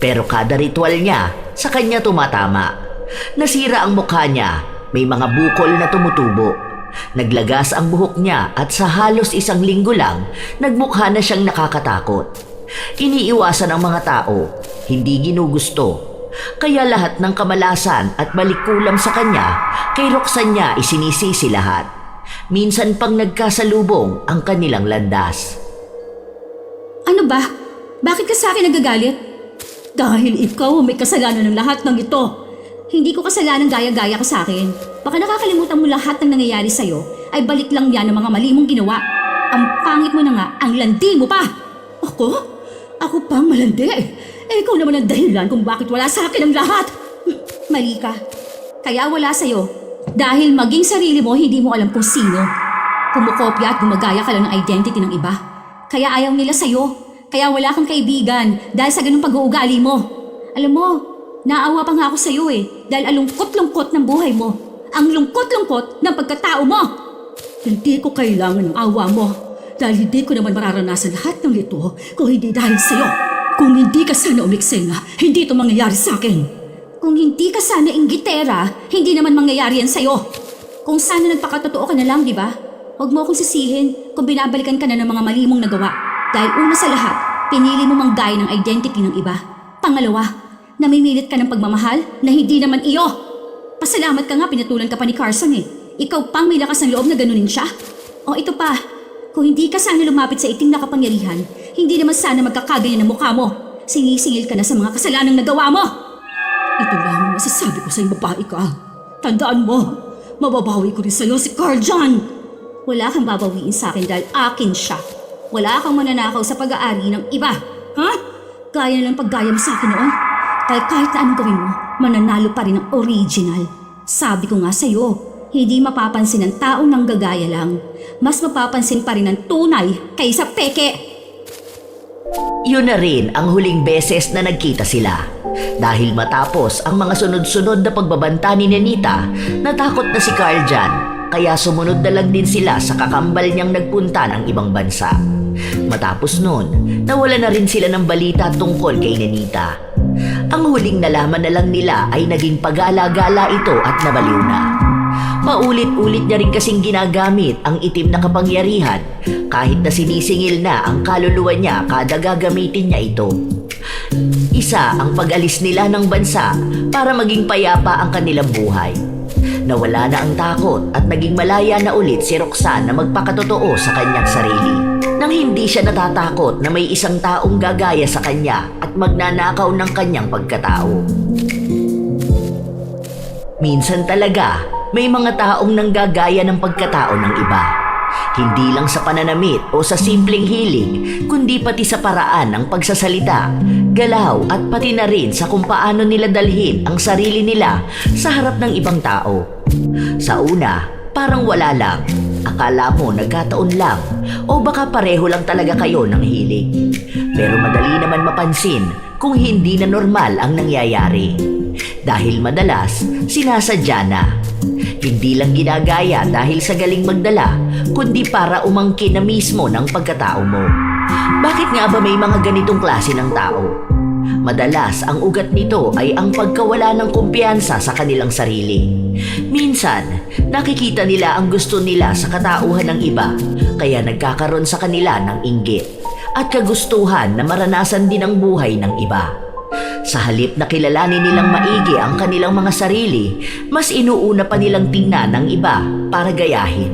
Pero kada ritual niya, sa kanya tumatama. Nasira ang mukha niya, may mga bukol na tumutubo. Naglagas ang buhok niya at sa halos 1 linggo lang, nagmukha na siyang nakakatakot. Iniiwasan ng mga tao, hindi ginugusto. Kaya lahat ng kamalasan at balikulam sa kanya, kay Roxanne niya isinisisi lahat. Minsan pang nagkasalubong ang kanilang landas. Ano ba? Bakit ka sa akin nagagalit? Dahil ikaw ang may kasalanan ng lahat ng ito. Hindi ko kasalanan gaya-gaya ka sa akin. Baka nakakalimutan mo lahat ng nangyayari sa'yo ay balik lang yan ng mga mali mong ginawa. Ang pangit mo na nga, ang landi mo pa. Ako? Ako pang malandi? Ikaw naman ang dahilan kung bakit wala sa akin ang lahat. Mali ka. Kaya wala sa'yo. Dahil maging sarili mo, hindi mo alam kung sino. Kumukopya at gumagaya ka lang ng identity ng iba. Kaya ayaw nila sa'yo. Kaya wala kang kaibigan dahil sa ganung pag-uugali mo. Alam mo, naawa pa nga ako sa'yo dahil ang lungkot-lungkot ng buhay mo. Ang lungkot-lungkot ng pagkatao mo. Hindi ko kailangan ng awa mo dahil hindi ko naman mararanasan lahat ng ito kung hindi dahil sa'yo. Kung hindi ka sana umiksena, hindi ito mangyayari sa akin. Kung hindi ka sana inggitera, hindi naman mangyayari yan sa'yo. Kung sana nagpakatotoo ka na lang, di ba? Huwag mo akong sisihin kung binabalikan ka na ng mga mali mong nagawa. Dahil una sa lahat, pinili mo manggaya ng identity ng iba. Pangalawa, namimilit ka ng pagmamahal na hindi naman iyo. Pasalamat ka nga pinatulan ka pa ni Carson Ikaw pang may lakas ng loob na ganunin siya. O ito pa, kung hindi ka sana lumapit sa iting na kapangyarihan, hindi naman sana magkakaganyan ang mukha mo. Sinisingil ka na sa mga kasalanang nagawa mo. Ito lang ang masasabi ko sa'yo, babae ka. Tandaan mo, mababawi ko rin sa'yo si Carl Jan. Wala kang babawiin sa akin dahil akin siya. Wala kang mananakaw sa pag-aari ng iba. Ha? Gaya na lang paggaya mo sa akin noon. Dahil kahit na anong gawin mo, mananalo pa rin ang original. Sabi ko nga sa'yo, hindi mapapansin ng taong nanggagaya lang. Mas mapapansin pa rin ang tunay kaysa peke. Yun na rin ang huling beses na nagkita sila. Dahil matapos ang mga sunod-sunod na pagbabanta ni Nenita, natakot na si Carl Jan, kaya sumunod na lang din sila sa kakambal niyang nagpunta ng ibang bansa. Matapos nun, nawala na rin sila ng balita tungkol kay Nenita. Ang huling nalaman na lang nila ay naging pag-alagala ito at nabaliw na. Paulit-ulit niya rin kasing ginagamit ang itim na kapangyarihan kahit na sinisingil na ang kaluluwa niya kada gagamitin niya ito. Isa ang pag-alis nila ng bansa para maging payapa ang kanilang buhay. Nawala na ang takot at naging malaya na ulit si Roxanne na magpakatotoo sa kanyang sarili. Nang hindi siya natatakot na may isang taong gagaya sa kanya at magnanakaw ng kanyang pagkatao. Minsan talaga, may mga taong nanggagaya ng pagkatao ng iba. Hindi lang sa pananamit o sa simpleng hilig, kundi pati sa paraan ng pagsasalita, galaw at pati na rin sa kung paano nila dalhin ang sarili nila sa harap ng ibang tao. Sa una, parang wala lang. Akala mo nagkataon lang o baka pareho lang talaga kayo ng hilig. Pero madali naman mapansin kung hindi na normal ang nangyayari. Dahil madalas, sinasadya na. Hindi lang ginagaya dahil sa galing magdala, kundi para umangkin na mismo ng pagkatao mo. Bakit nga ba may mga ganitong klase ng tao? Madalas, ang ugat nito ay ang pagkawala ng kumpiyansa sa kanilang sarili. Minsan, nakikita nila ang gusto nila sa katauhan ng iba, kaya nagkakaroon sa kanila ng inggit at kagustuhan na maranasan din ang buhay ng iba. Sa halip na kilalanin nilang maigi ang kanilang mga sarili, mas inuuna pa nilang tingnan ng iba para gayahin.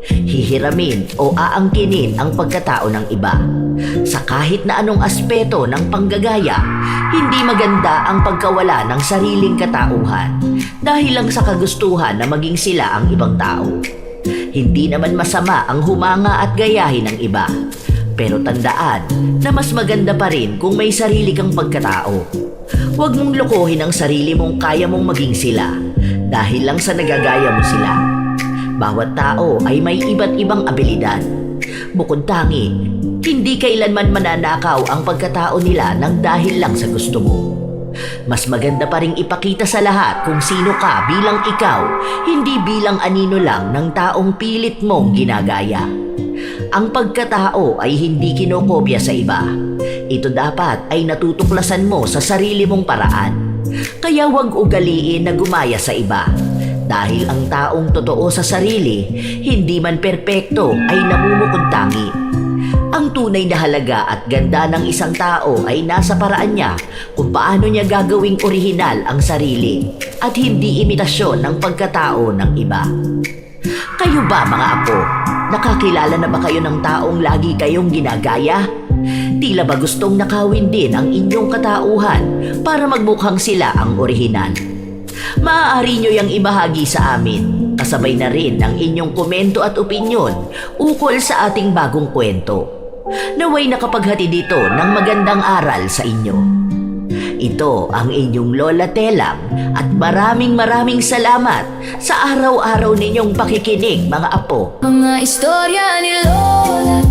Hihiramin o aangkinin ang pagkatao ng iba. Sa kahit na anong aspeto ng panggagaya, hindi maganda ang pagkawala ng sariling katauhan dahil lang sa kagustuhan na maging sila ang ibang tao. Hindi naman masama ang humanga at gayahin ng iba. Pero tandaan na mas maganda pa rin kung may sarili kang pagkatao. Huwag mong lokohin ang sarili mong kaya mong maging sila dahil lang sa nagagaya mo sila. Bawat tao ay may iba't ibang abilidad. Bukod tangi, hindi kailanman mananakaw ang pagkatao nila ng dahil lang sa gusto mo. Mas maganda pa ring ipakita sa lahat kung sino ka bilang ikaw, hindi bilang anino lang ng taong pilit mong ginagaya. Ang pagkatao ay hindi kinokopya sa iba. Ito dapat ay natutuklasan mo sa sarili mong paraan. Kaya huwag ugaliin na gumaya sa iba. Dahil ang taong totoo sa sarili, hindi man perpekto ay namumukod tangi. Ang tunay na halaga at ganda ng isang tao ay nasa paraan niya kung paano niya gagawing orihinal ang sarili at hindi imitasyon ng pagkatao ng iba. Kayo ba mga apo, nakakilala na ba kayo ng taong lagi kayong ginagaya? Tila ba gustong nakawin din ang inyong katauhan para magmukhang sila ang orihinal? Maaari nyo yang ibahagi sa amin, kasabay na rin ang inyong komento at opinyon ukol sa ating bagong kwento. Naway nakapaghati dito ng magandang aral sa inyo. Ito ang inyong Lola Telang at maraming salamat sa araw-araw ninyong pakikinig mga apo. Mga istorya ni Lola